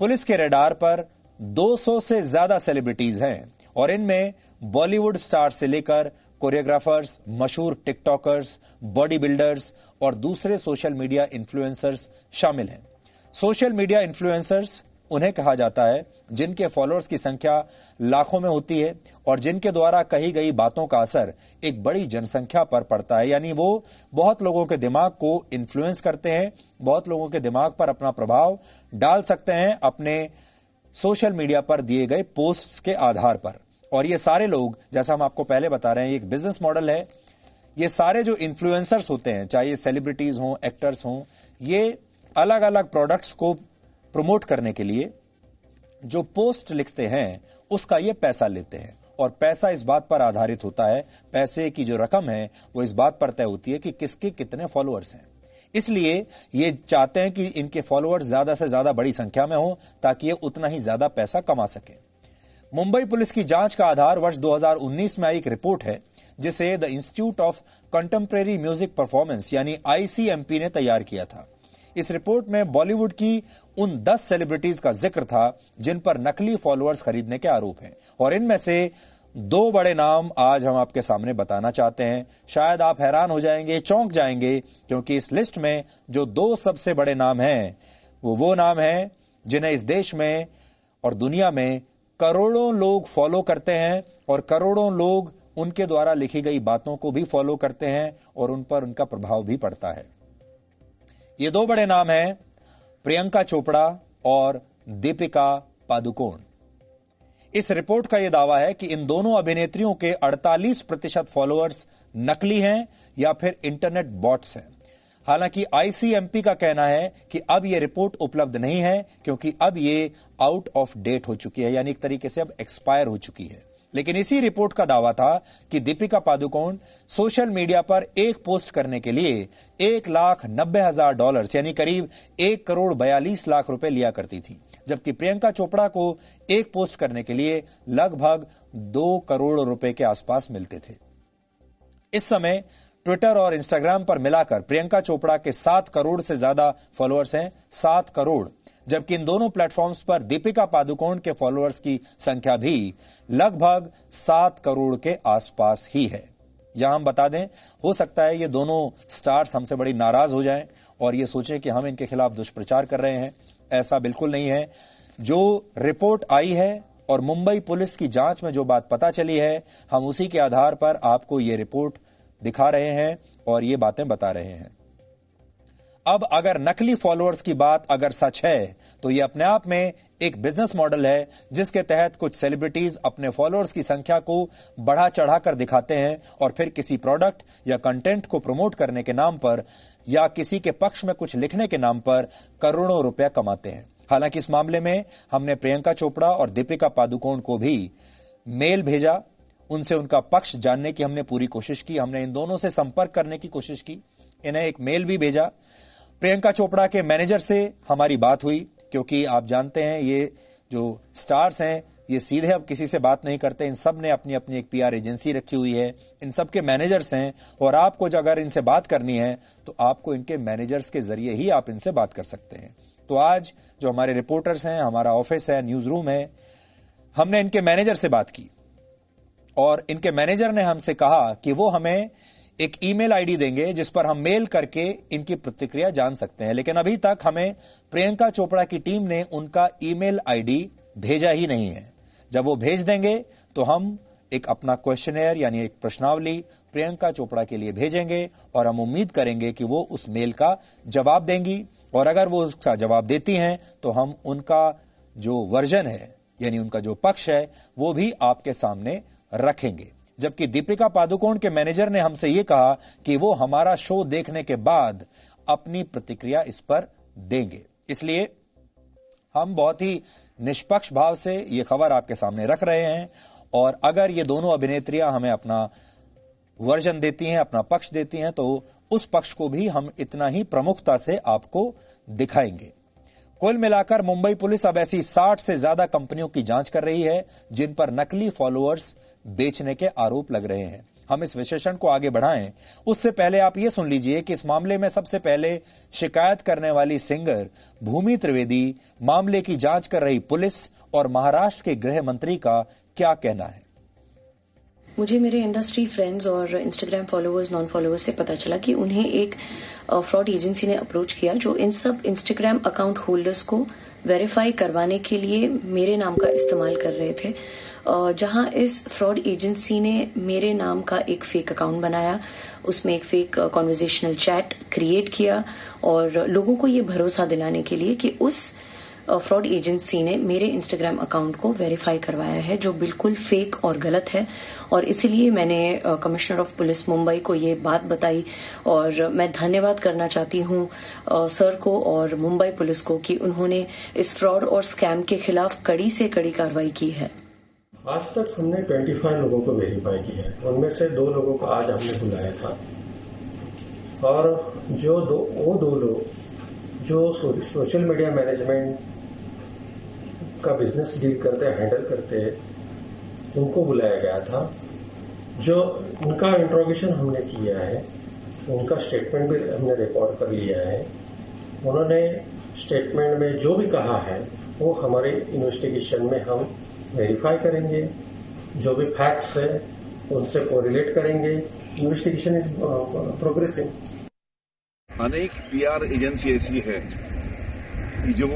[SPEAKER 1] पुलिस के रडार पर 200 से ज्यादा सेलिब्रिटीज हैं और इनमें बॉलीवुड स्टार से लेकर कोरियोग्राफर्स, मशहूर टिकटॉकर्स, बॉडी बिल्डर्स और दूसरे सोशल मीडिया इन्फ्लुएंसर्स शामिल हैं। सोशल मीडिया इन्फ्लुएंसर्स उन्हें कहा जाता है जिनके फॉलोअर्स की संख्या लाखों में होती है और जिनके द्वारा कही गई बातों का असर एक बड़ी जनसंख्या पर पड़ता है, यानी वो बहुत लोगों के दिमाग को इन्फ्लुएंस करते हैं, बहुत लोगों के दिमाग पर अपना प्रभाव डाल सकते हैं अपने सोशल मीडिया पर दिए गए पोस्ट्स के आधार पर। और ये सारे लोग, जैसा हम आपको पहले बता रहे हैं, एक बिजनेस मॉडल है। ये सारे जो इन्फ्लुएंसर्स होते हैं, चाहे ये सेलिब्रिटीज हों, एक्टर्स हों, ये अलग अलग प्रोडक्ट्स को प्रमोट करने के लिए जो पोस्ट लिखते हैं उसका ये पैसा लेते हैं और पैसा इस बात पर आधारित होता है, पैसे की जो रकम है वो इस बात पर तय होती है कि किसके कितने फॉलोअर्स हैं। इसलिए ये चाहते हैं कि इनके फॉलोअर्स ज्यादा से ज्यादा बड़ी संख्या में हो ताकि ये उतना ही ज्यादा पैसा कमा सके। मुंबई पुलिस की जांच का आधार वर्ष 2019 में आई एक रिपोर्ट है जिसे the institute of contemporary music performance यानी ICMP ने तैयार किया था। इस रिपोर्ट में बॉलीवुड की उन 10 सेलिब्रिटीज का जिक्र था जिन पर नकली फॉलोअर्स खरीदने के आरोप हैं और इनमें से 2 बड़े नाम आज हम आपके सामने बताना चाहते हैं। शायद आप हैरान हो जाएंगे, चौंक जाएंगे, क्योंकि इस लिस्ट में जो 2 सबसे बड़े नाम हैं वो नाम हैं जिन्हें इस देश में और दुनिया में करोड़ों लोग फॉलो करते हैं और करोड़ों लोग उनके द्वारा लिखी गई बातों को भी फॉलो करते हैं और उन पर उनका प्रभाव भी पड़ता है। ये 2 बड़े नाम हैं प्रियंका चोपड़ा और दीपिका पादुकोण। इस रिपोर्ट का यह दावा है कि इन दोनों अभिनेत्रियों के 48% फॉलोअर्स नकली हैं या फिर इंटरनेट बॉट्स हैं। हालांकि ICMP का कहना है कि अब यह रिपोर्ट उपलब्ध नहीं है क्योंकि अब यह आउट ऑफ डेट हो चुकी है, यानी एक तरीके से अब एक्सपायर हो चुकी है। लेकिन इसी रिपोर्ट का दावा था कि दीपिका पादुकोण सोशल मीडिया पर एक पोस्ट करने के लिए $1,90,000 यानी करीब 1,42,00,000 रुपए लिया करती थी, जबकि प्रियंका चोपड़ा को एक पोस्ट करने के लिए लगभग 2 करोड़ रुपए के आसपास मिलते थे। इस समय ट्विटर और इंस्टाग्राम पर मिलाकर प्रियंका चोपड़ा के 7 करोड़ से ज्यादा फॉलोअर्स हैं, 7 करोड़, जबकि इन दोनों प्लेटफॉर्म्स पर दीपिका पादुकोण के फॉलोअर्स की संख्या भी लगभग 7 करोड़ के आसपास ही है। यहां हम बता दें, हो सकता है ये दोनों स्टार्स हमसे बड़ी नाराज हो जाएं और ये सोचें कि हम इनके खिलाफ दुष्प्रचार कर रहे हैं। ऐसा बिल्कुल नहीं है। जो रिपोर्ट आई है और मुंबई पुलिस की जांच में जो बात पता चली है, हम उसी के आधार पर आपको ये रिपोर्ट दिखा रहे हैं और ये बातें बता रहे हैं। अब अगर नकली फॉलोअर्स की बात अगर सच है तो यह अपने आप में एक बिजनेस मॉडल है जिसके तहत कुछ सेलिब्रिटीज अपने फॉलोअर्स की संख्या को बढ़ा चढ़ाकर दिखाते हैं और फिर किसी प्रोडक्ट या कंटेंट को प्रमोट करने के नाम पर या किसी के पक्ष में कुछ लिखने के नाम पर करोड़ों रुपया कमाते हैं। हालांकि इस मामले में हमने प्रियंका चोपड़ा और दीपिका पादुकोण को भी मेल भेजा, उनसे उनका पक्ष जानने की हमने पूरी कोशिश की, हमने इन दोनों से संपर्क करने की कोशिश की, इन्हें एक मेल भी भेजा। प्रियंका चोपड़ा के मैनेजर से हमारी बात हुई, क्योंकि आप जानते हैं ये जो स्टार्स हैं ये सीधे अब किसी से बात नहीं करते, इन सब ने अपनी अपनी एक PR एजेंसी रखी हुई है, इन सब के मैनेजर्स हैं और आपको जो अगर इनसे बात करनी है तो आपको इनके मैनेजर्स के जरिए ही आप इनसे बात कर सकते हैं। तो आज जो हमारे रिपोर्टर्स हैं, हमारा ऑफिस है, न्यूज रूम है, हमने इनके मैनेजर से बात की और इनके मैनेजर ने हमसे कहा कि वो हमें एक ईमेल आईडी देंगे जिस पर हम मेल करके इनकी प्रतिक्रिया जान सकते हैं, लेकिन अभी तक हमें प्रियंका चोपड़ा की टीम ने उनका ईमेल आईडी भेजा ही नहीं है। जब वो भेज देंगे तो हम एक अपना क्वेश्चनेयर यानी एक प्रश्नावली प्रियंका चोपड़ा के लिए भेजेंगे और हम उम्मीद करेंगे कि वो उस मेल का जवाब देंगी, और अगर वो उसका जवाब देती हैं तो हम उनका जो वर्जन है यानी उनका जो पक्ष है वो भी आपके सामने रखेंगे। जबकि दीपिका पादुकोण के मैनेजर ने हमसे ये कहा कि वो हमारा शो देखने के बाद अपनी प्रतिक्रिया इस पर देंगे। इसलिए हम बहुत ही निष्पक्ष भाव से ये खबर आपके सामने रख रहे हैं, और अगर ये दोनों अभिनेत्रियां हमें अपना वर्जन देती हैं, अपना पक्ष देती हैं, तो उस पक्ष को भी हम इतना ही प्रमुखता से आपको दिखाएंगे। कुल मिलाकर मुंबई पुलिस अब ऐसी 60 से ज्यादा कंपनियों की जांच कर रही है जिन पर नकली फॉलोअर्स बेचने के आरोप लग रहे हैं। हम इस विश्लेषण को आगे बढ़ाएं उससे पहले आप ये सुन लीजिए कि इस मामले में सबसे पहले शिकायत करने वाली सिंगर भूमि त्रिवेदी, मामले की जांच कर रही पुलिस और महाराष्ट्र के गृह मंत्री का क्या कहना है।
[SPEAKER 10] मुझे मेरे इंडस्ट्री फ्रेंड्स और इंस्टाग्राम फॉलोअर्स, नॉन फॉलोअर्स से पता चला कि उन्हें एक फ्रॉड एजेंसी ने अप्रोच किया जो इन सब इंस्टाग्राम अकाउंट होल्डर्स को वेरीफाई करवाने के लिए मेरे नाम का इस्तेमाल कर रहे थे, जहां इस फ्रॉड एजेंसी ने मेरे नाम का एक फेक अकाउंट बनाया, उसमें एक फेक कॉन्वर्जेशनल चैट क्रिएट किया और लोगों को ये भरोसा दिलाने के लिए कि उस फ्रॉड एजेंसी ने मेरे इंस्टाग्राम अकाउंट को वेरीफाई करवाया है, जो बिल्कुल फेक और गलत है। और इसीलिए मैंने कमिश्नर ऑफ पुलिस मुंबई को ये बात बताई और मैं धन्यवाद करना चाहती हूँ सर को और मुंबई पुलिस को कि उन्होंने इस फ्रॉड और स्कैम के खिलाफ कड़ी से कड़ी कार्रवाई की है।
[SPEAKER 11] आज तक हमने 25 लोगों को वेरीफाई किया है, उनमें से 2 लोगों को आज हमने बुलाया था, और वो दो लोग जो सोशल मीडिया मैनेजमेंट का बिजनेस डील करते हैं, हैंडल करते हैं, उनको बुलाया गया था। जो उनका इंट्रोगेशन हमने किया है, उनका स्टेटमेंट भी हमने रिकॉर्ड कर लिया है। उन्होंने स्टेटमेंट में जो भी कहा है वो हमारे इन्वेस्टिगेशन में हम वेरीफाई करेंगे, जो भी फैक्ट्स है उनसे कोरिलेट करेंगे। Investigation is progressing.
[SPEAKER 12] अनेक पीआर एजेंसी ऐसी है कि जो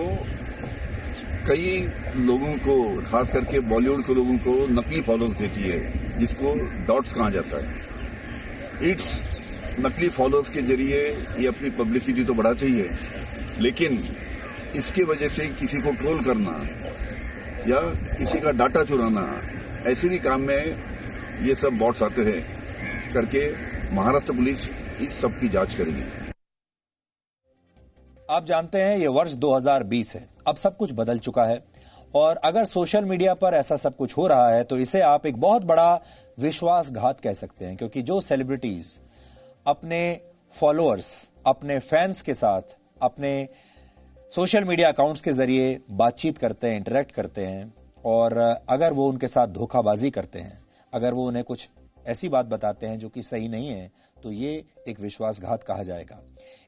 [SPEAKER 12] कई लोगों को, खास करके बॉलीवुड के लोगों को नकली फॉलोअर्स देती है, जिसको डॉट्स कहा जाता है। इट्स नकली फॉलोअर्स के जरिए ये अपनी पब्लिसिटी तो बढ़ाते ही है, लेकिन इसके वजह से किसी को ट्रोल करना या किसी का डाटा चुराना, ऐसे भी काम में ये सब बॉट्स आते हैं करके महाराष्ट्र पुलिस इस सब की जांच करेगी।
[SPEAKER 1] आप जानते हैं ये वर्ष 2020 है, अब सब कुछ बदल चुका है, और अगर सोशल मीडिया पर ऐसा सब कुछ हो रहा है तो इसे आप एक बहुत बड़ा विश्वासघात कह सकते हैं, क्योंकि जो सेलिब्रिटीज अपने फॉलोअर्स, अपने फैंस के साथ अपने सोशल मीडिया अकाउंट्स के जरिए बातचीत करते हैं, इंटरेक्ट करते हैं, और अगर वो उनके साथ धोखाबाजी करते हैं, अगर वो उन्हें कुछ ऐसी बात बताते हैं जो कि सही नहीं है, तो ये एक विश्वासघात कहा जाएगा।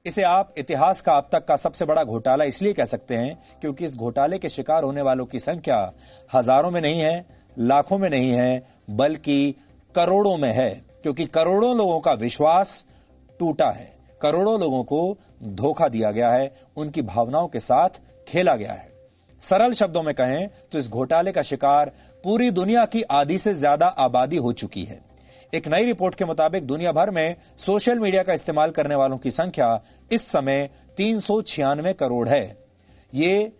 [SPEAKER 1] इसे आप इतिहास का अब तक का सबसे बड़ा घोटाला इसलिए कह सकते हैं क्योंकि इस घोटाले के शिकार होने वालों की संख्या हजारों में नहीं है, लाखों में नहीं है, बल्कि करोड़ों में है, क्योंकि करोड़ों लोगों का विश्वास टूटा है, करोड़ों लोगों को धोखा दिया गया है, उनकी भावनाओं के साथ खेला गया है। सरल शब्दों में कहें तो इस घोटाले का शिकार पूरी दुनिया की आधी से ज्यादा आबादी हो चुकी है। एक नई रिपोर्ट के मुताबिक दुनिया भर में सोशल मीडिया का इस्तेमाल करने वालों की संख्या इस समय 396 करोड़ है। ये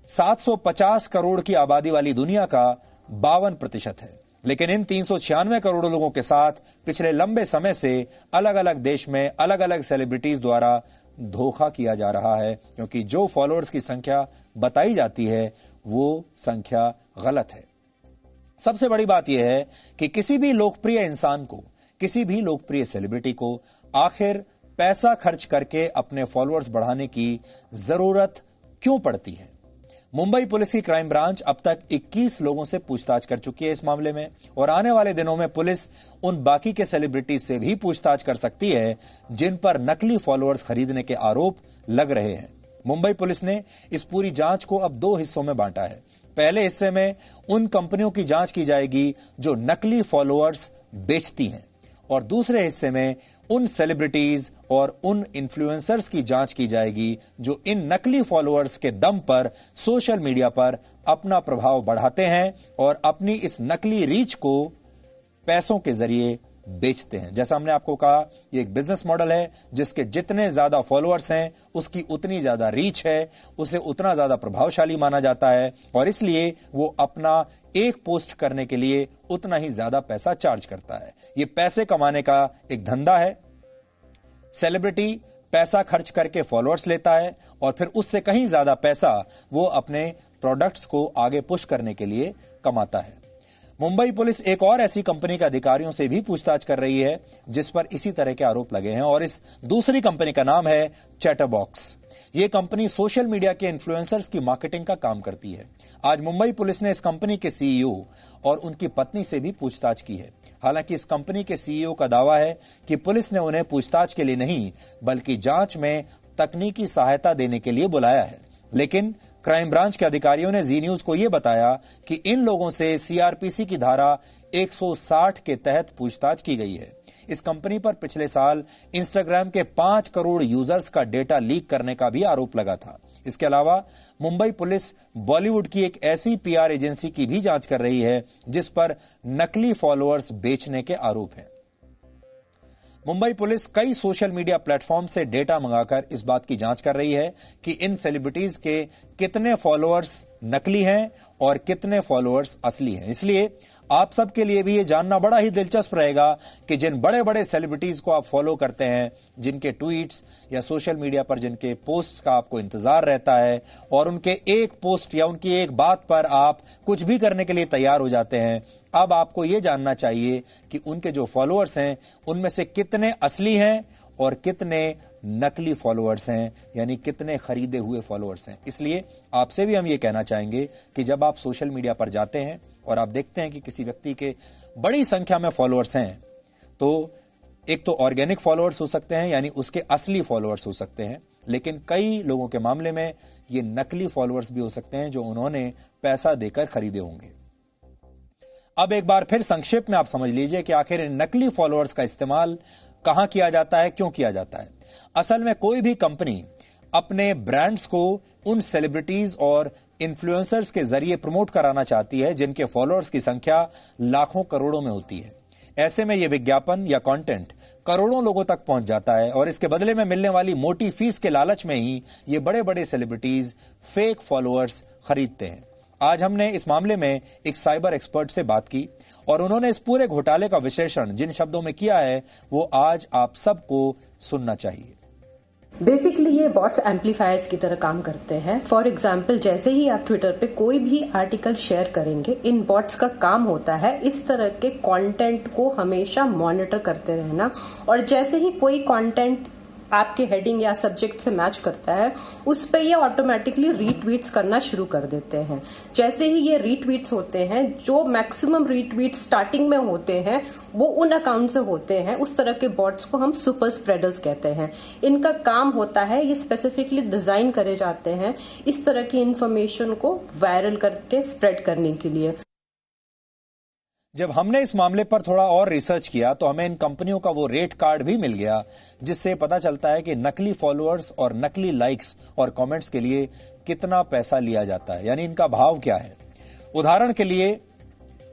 [SPEAKER 1] 750 करोड़ की आबादी वाली दुनिया का 52% है। लेकिन इन 396 करोड़ लोगों के साथ पिछले लंबे समय से अलग अलग देश में अलग अलग सेलिब्रिटीज द्वारा धोखा किया जा रहा है, क्योंकि जो फॉलोअर्स की संख्या बताई जाती है वो संख्या गलत है। सबसे बड़ी बात यह है कि किसी भी लोकप्रिय इंसान को, किसी भी लोकप्रिय सेलिब्रिटी को आखिर पैसा खर्च करके अपने फॉलोअर्स बढ़ाने की जरूरत क्यों पड़ती है। मुंबई पुलिस की क्राइम ब्रांच अब तक 21 लोगों से पूछताछ कर चुकी है इस मामले में, और आने वाले दिनों में पुलिस उन बाकी के सेलिब्रिटीज से भी पूछताछ कर सकती है जिन पर नकली फॉलोअर्स खरीदने के आरोप लग रहे हैं। मुंबई पुलिस ने इस पूरी जांच को अब 2 हिस्सों में बांटा है। पहले हिस्से में उन कंपनियों की जांच की जाएगी जो नकली फॉलोअर्स बेचती हैं, और दूसरे हिस्से में उन सेलिब्रिटीज और उन इन्फ्लुएंसर्स की जांच की जाएगी जो इन नकली फॉलोअर्स के दम पर सोशल मीडिया पर अपना प्रभाव बढ़ाते हैं और अपनी इस नकली रीच को पैसों के जरिए बेचते हैं। जैसा हमने आपको कहा, ये एक बिजनेस मॉडल है जिसके जितने ज्यादा फॉलोअर्स हैं उसकी उतनी ज्यादा रीच है, उसे उतना ज्यादा प्रभावशाली माना जाता है और इसलिए वो अपना एक पोस्ट करने के लिए उतना ही ज्यादा पैसा चार्ज करता है। ये पैसे कमाने का एक धंधा है। सेलिब्रिटी पैसा खर्च करके फॉलोअर्स लेता है और फिर उससे कहीं ज्यादा पैसा वो अपने प्रोडक्ट्स को आगे पुश करने के लिए कमाता है। मुंबई पुलिस एक और ऐसी कंपनी के अधिकारियों से भी पूछताछ कर रही है जिस पर इसी तरह के आरोप लगे हैं और इस दूसरी कंपनी का नाम है चैटरबॉक्स। ये कंपनी सोशल मीडिया के इन्फ्लुएंसर्स की मार्केटिंग का काम करती है। आज मुंबई पुलिस ने इस कंपनी के सीईओ और उनकी पत्नी से भी पूछताछ की है। हालांकि इस कंपनी के सीईओ का दावा है कि पुलिस ने उन्हें पूछताछ के लिए नहीं बल्कि जांच में तकनीकी सहायता देने के लिए बुलाया है, लेकिन क्राइम ब्रांच के अधिकारियों ने जी न्यूज को यह बताया कि इन लोगों से सीआरपीसी की धारा 160 के तहत पूछताछ की गई है। इस कंपनी पर पिछले साल इंस्टाग्राम के 5 करोड़ यूजर्स का डेटा लीक करने का भी आरोप लगा था। इसके अलावा मुंबई पुलिस बॉलीवुड की एक ऐसी पीआर एजेंसी की भी जांच कर रही है जिस पर नकली फॉलोअर्स बेचने के आरोप हैं। मुंबई पुलिस कई सोशल मीडिया प्लेटफॉर्म से डेटा मंगाकर इस बात की जांच कर रही है कि इन सेलिब्रिटीज के कितने फॉलोअर्स नकली हैं और कितने फॉलोअर्स असली हैं। इसलिए आप सबके लिए भी ये जानना बड़ा ही दिलचस्प रहेगा कि जिन बड़े बड़े सेलिब्रिटीज को आप फॉलो करते हैं, जिनके ट्वीट्स या सोशल मीडिया पर जिनके पोस्ट्स का आपको इंतजार रहता है और उनके एक पोस्ट या उनकी एक बात पर आप कुछ भी करने के लिए तैयार हो जाते हैं, अब आपको ये जानना चाहिए कि उनके जो फॉलोअर्स हैं उनमें से कितने असली हैं और कितने नकली फॉलोअर्स हैं, यानी कितने खरीदे हुए फॉलोअर्स हैं। इसलिए आपसे भी हम ये कहना चाहेंगे कि जब आप सोशल मीडिया पर जाते हैं और आप देखते हैं कि किसी व्यक्ति के बड़ी संख्या में फॉलोअर्स हैं, तो एक तो ऑर्गेनिक फॉलोअर्स हो सकते हैं, यानी उसके असली फॉलोअर्स हो सकते हैं, लेकिन कई लोगों के मामले में ये नकली फॉलोअर्स भी हो सकते हैं जो उन्होंने पैसा देकर खरीदे होंगे। अब एक बार फिर संक्षेप में आप समझ लीजिए कि आखिर इन नकली फॉलोअर्स का इस्तेमाल कहां किया जाता है, क्यों किया जाता है। असल में कोई भी कंपनी अपने ब्रांड्स को उन सेलिब्रिटीज और इन्फ्लुएंसर्स के जरिए प्रमोट कराना चाहती है जिनके फॉलोअर्स की संख्या लाखों करोड़ों में होती है। ऐसे में यह विज्ञापन या कंटेंट करोड़ों लोगों तक पहुंच जाता है और इसके बदले में मिलने वाली मोटी फीस के लालच में ही ये बड़े बड़े सेलिब्रिटीज फेक फॉलोअर्स खरीदते हैं। आज हमने इस मामले में एक साइबर एक्सपर्ट से बात की और उन्होंने इस पूरे घोटाले का विश्लेषण जिन शब्दों में किया है वो आज आप सबको सुनना चाहिए।
[SPEAKER 13] बेसिकली ये बॉट्स एम्पलीफायर्स की तरह काम करते हैं। फॉर एग्जाम्पल, जैसे ही आप ट्विटर पे कोई भी आर्टिकल शेयर करेंगे, इन बॉट्स का काम होता है इस तरह के कंटेंट को हमेशा मॉनिटर करते रहना, और जैसे ही कोई कंटेंट आपके हेडिंग या सब्जेक्ट से मैच करता है उस पे ये ऑटोमेटिकली रीट्वीट्स करना शुरू कर देते हैं। जैसे ही ये रीट्वीट्स होते हैं, जो मैक्सिमम रीट्वीट्स स्टार्टिंग में होते हैं वो उन अकाउंट से होते हैं। उस तरह के बॉट्स को हम सुपर स्प्रेडर्स कहते हैं। इनका काम होता है, ये स्पेसिफिकली डिजाइन करे जाते हैं इस तरह की इंफॉर्मेशन को वायरल करके स्प्रेड करने के लिए।
[SPEAKER 1] जब हमने इस मामले पर थोड़ा और रिसर्च किया तो हमें इन कंपनियों का वो रेट कार्ड भी मिल गया जिससे पता चलता है कि नकली फॉलोअर्स और नकली लाइक्स और कमेंट्स के लिए कितना पैसा लिया जाता है, यानी इनका भाव क्या है। उदाहरण के लिए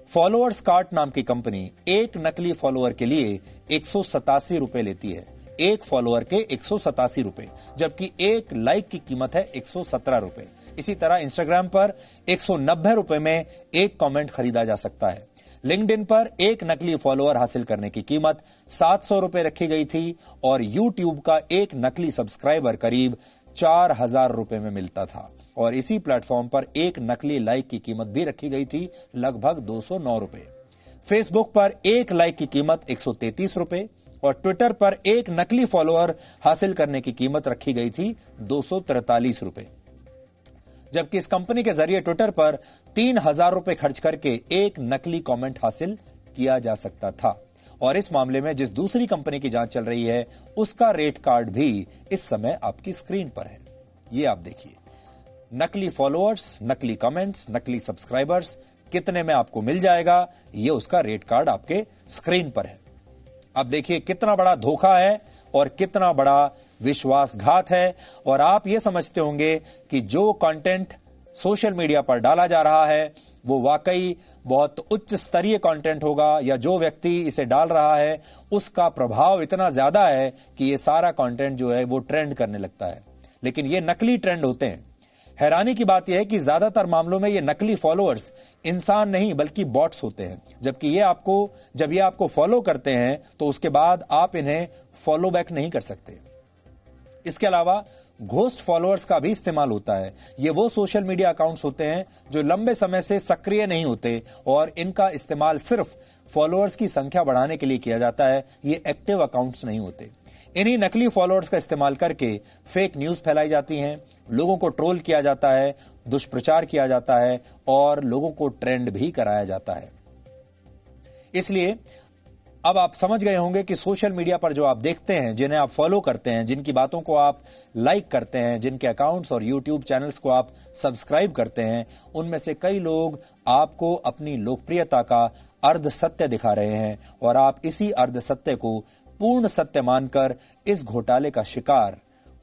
[SPEAKER 1] फॉलोअर्स कार्ट नाम की कंपनी एक नकली फॉलोअर के लिए 187 रुपए लेती है, एक फॉलोअर के 187 रुपए, जबकि एक लाइक की कीमत है 117 रुपए। इसी तरह इंस्टाग्राम पर 190 रुपए में एक कमेंट खरीदा जा सकता है। लिंक्डइन पर एक नकली फॉलोअर हासिल करने की कीमत 700 रुपए रखी गई थी और यूट्यूब का एक नकली सब्सक्राइबर करीब 4000 रुपए में मिलता था, और इसी प्लेटफॉर्म पर एक नकली लाइक की कीमत भी रखी गई थी लगभग 209 रुपए। फेसबुक पर एक लाइक की कीमत 133 रुपए और ट्विटर पर एक नकली फॉलोअर हासिल करने की कीमत रखी गई थी 243 रुपए, जबकि इस कंपनी के जरिए ट्विटर पर 3000 रुपए खर्च करके एक नकली कमेंट हासिल किया जा सकता था। और इस मामले में जिस दूसरी कंपनी की जांच चल रही है उसका रेट कार्ड भी इस समय आपकी स्क्रीन पर है। ये आप देखिए, नकली फॉलोअर्स, नकली कमेंट्स, नकली सब्सक्राइबर्स, कितने में आपको मिल जाएगा, ये उसका रेट कार्ड आपके स्क्रीन पर है। अब देखिए कितना बड़ा धोखा है और कितना बड़ा विश्वासघात है। और आप ये समझते होंगे कि जो कंटेंट सोशल मीडिया पर डाला जा रहा है वो वाकई बहुत उच्च स्तरीय कंटेंट होगा, या जो व्यक्ति इसे डाल रहा है उसका प्रभाव इतना ज्यादा है कि ये सारा कंटेंट जो है वो ट्रेंड करने लगता है। लेकिन ये नकली ट्रेंड होते हैं। हैरानी की बात यह है कि ज्यादातर मामलों में ये नकली फॉलोअर्स इंसान नहीं बल्कि बॉट्स होते हैं, जबकि जब ये आपको फॉलो करते हैं तो उसके बाद आप इन्हें फॉलो बैक नहीं कर सकते। इसके अलावा घोस्ट फॉलोअर्स का भी इस्तेमाल होता है। ये वो सोशल मीडिया अकाउंट्स होते हैं जो लंबे समय से सक्रिय नहीं होते और इनका इस्तेमाल सिर्फ फॉलोअर्स की संख्या बढ़ाने के लिए किया जाता है। ये एक्टिव अकाउंट्स नहीं होते। इन्हीं नकली फॉलोअर्स का इस्तेमाल करके फेक न्यूज फैलाई जाती हैं, लोगों को ट्रोल किया जाता है, दुष्प्रचार किया जाता है और लोगों को ट्रेंड भी कराया जाता है। इसलिए अब आप समझ गए होंगे कि सोशल मीडिया पर जो आप देखते हैं, जिन्हें आप फॉलो करते हैं, जिनकी बातों को आप लाइक करते हैं, जिनके अकाउंट्स और यूट्यूब चैनल्स को आप सब्सक्राइब करते हैं, उनमें से कई लोग आपको अपनी लोकप्रियता का अर्ध सत्य दिखा रहे हैं और आप इसी अर्ध सत्य को पूर्ण सत्य मानकर इस घोटाले का शिकार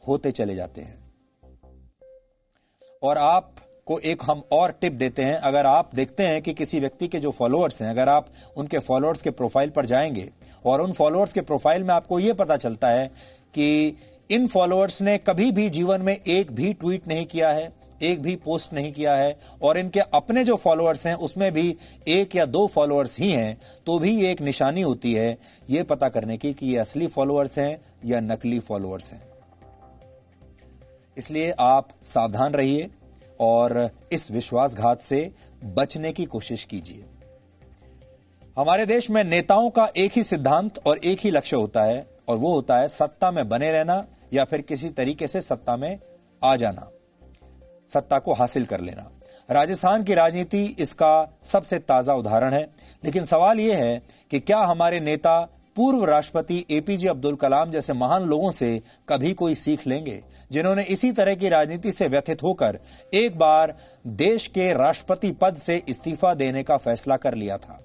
[SPEAKER 1] होते चले जाते हैं। और आपको एक हम और टिप देते हैं, अगर आप देखते हैं कि किसी व्यक्ति के जो फॉलोअर्स हैं, अगर आप उनके फॉलोअर्स के प्रोफाइल पर जाएंगे और उन फॉलोअर्स के प्रोफाइल में आपको यह पता चलता है कि इन फॉलोअर्स ने कभी भी जीवन में एक भी ट्वीट नहीं किया है, एक भी पोस्ट नहीं किया है और इनके अपने जो फॉलोअर्स हैं उसमें भी 1 या 2 फॉलोअर्स ही हैं, तो भी ये एक निशानी होती है ये पता करने की कि ये असली फॉलोअर्स हैं या नकली फॉलोअर्स हैं। इसलिए आप सावधान रहिए और इस विश्वासघात से बचने की कोशिश कीजिए। हमारे देश में नेताओं का एक ही सिद्धांत और एक ही लक्ष्य होता है और वो होता है सत्ता में बने रहना या फिर किसी तरीके से सत्ता में आ जाना, सत्ता को हासिल कर लेना। राजस्थान की राजनीति इसका सबसे ताजा उदाहरण है। लेकिन सवाल यह है कि क्या हमारे नेता पूर्व राष्ट्रपति एपीजे अब्दुल कलाम जैसे महान लोगों से कभी कोई सीख लेंगे, जिन्होंने इसी तरह की राजनीति से व्यथित होकर एक बार देश के राष्ट्रपति पद से इस्तीफा देने का फैसला कर लिया था।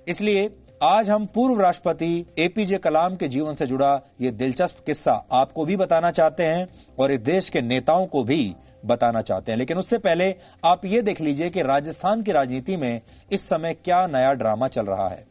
[SPEAKER 1] इसलिए आज हम पूर्व राष्ट्रपति एपीजे कलाम के जीवन से जुड़ा ये दिलचस्प किस्सा आपको भी बताना चाहते हैं और इस देश के नेताओं को भी बताना चाहते हैं। लेकिन उससे पहले आप ये देख लीजिए कि राजस्थान की राजनीति में इस समय क्या नया ड्रामा चल रहा है।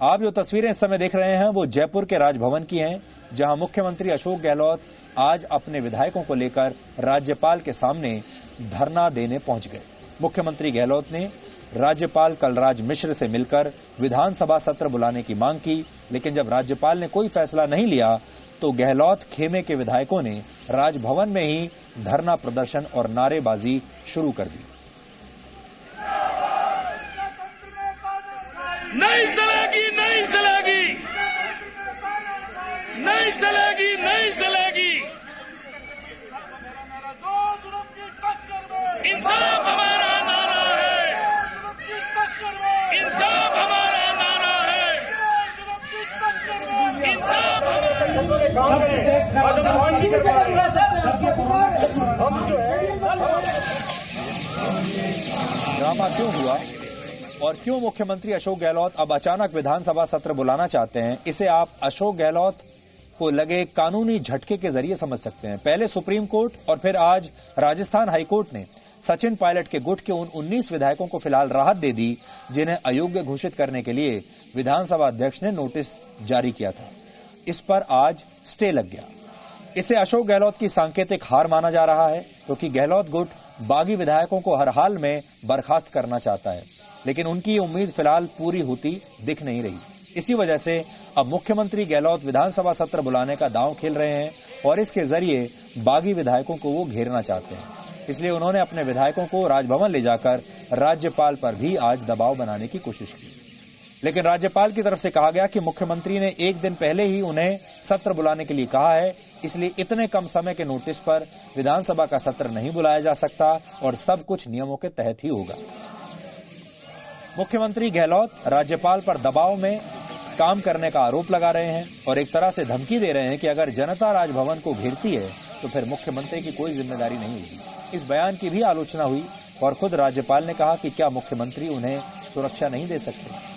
[SPEAKER 1] आप जो तस्वीरें इस समय देख रहे हैं वो जयपुर के राजभवन की हैं, जहां मुख्यमंत्री अशोक गहलोत आज अपने विधायकों को लेकर राज्यपाल के सामने धरना देने पहुंच गए। मुख्यमंत्री गहलोत ने राज्यपाल कलराज मिश्र से मिलकर विधानसभा सत्र बुलाने की मांग की, लेकिन जब राज्यपाल ने कोई फैसला नहीं लिया तो गहलोत खेमे के विधायकों ने राजभवन में ही धरना प्रदर्शन और नारेबाजी शुरू कर दी।
[SPEAKER 14] नहीं चलेगी, नहीं चलेगी, नहीं चलेगी, नहीं चलेगी। इंसाफ हमारा नारा है, इंसाफ हमारा नारा है,
[SPEAKER 1] ड्रामा क्यों हुआ और क्यों मुख्यमंत्री अशोक गहलोत अब अचानक विधानसभा सत्र बुलाना चाहते हैं, इसे आप अशोक गहलोत को लगे कानूनी झटके के जरिए समझ सकते हैं। पहले सुप्रीम कोर्ट और फिर आज राजस्थान हाईकोर्ट ने सचिन पायलट के गुट के उन 19 विधायकों को फिलहाल राहत दे दी जिन्हें अयोग्य घोषित करने के लिए विधानसभा अध्यक्ष ने नोटिस जारी किया था। इस पर आज स्टे लग गया। इसे अशोक गहलोत की सांकेतिक हार माना जा रहा है क्योंकि गहलोत गुट बागी विधायकों को हर हाल में बर्खास्त करना चाहता है, लेकिन उनकी उम्मीद फिलहाल पूरी होती दिख नहीं रही। इसी वजह से अब मुख्यमंत्री गहलोत विधानसभा सत्र बुलाने का दांव खेल रहे हैं और इसके जरिए बागी विधायकों को वो घेरना चाहते हैं। इसलिए उन्होंने अपने विधायकों को राजभवन ले जाकर राज्यपाल पर भी आज दबाव बनाने की कोशिश की, लेकिन राज्यपाल की तरफ से कहा गया कि मुख्यमंत्री ने एक दिन पहले ही उन्हें सत्र बुलाने के लिए कहा है, इसलिए इतने कम समय के नोटिस पर विधानसभा का सत्र नहीं बुलाया जा सकता और सब कुछ नियमों के तहत ही होगा। मुख्यमंत्री गहलोत राज्यपाल पर दबाव में काम करने का आरोप लगा रहे हैं और एक तरह से धमकी दे रहे हैं कि अगर जनता राजभवन को घेरती है तो फिर मुख्यमंत्री की कोई जिम्मेदारी नहीं होगी। इस बयान की भी आलोचना हुई और खुद राज्यपाल ने कहा कि क्या मुख्यमंत्री उन्हें सुरक्षा नहीं दे सकते।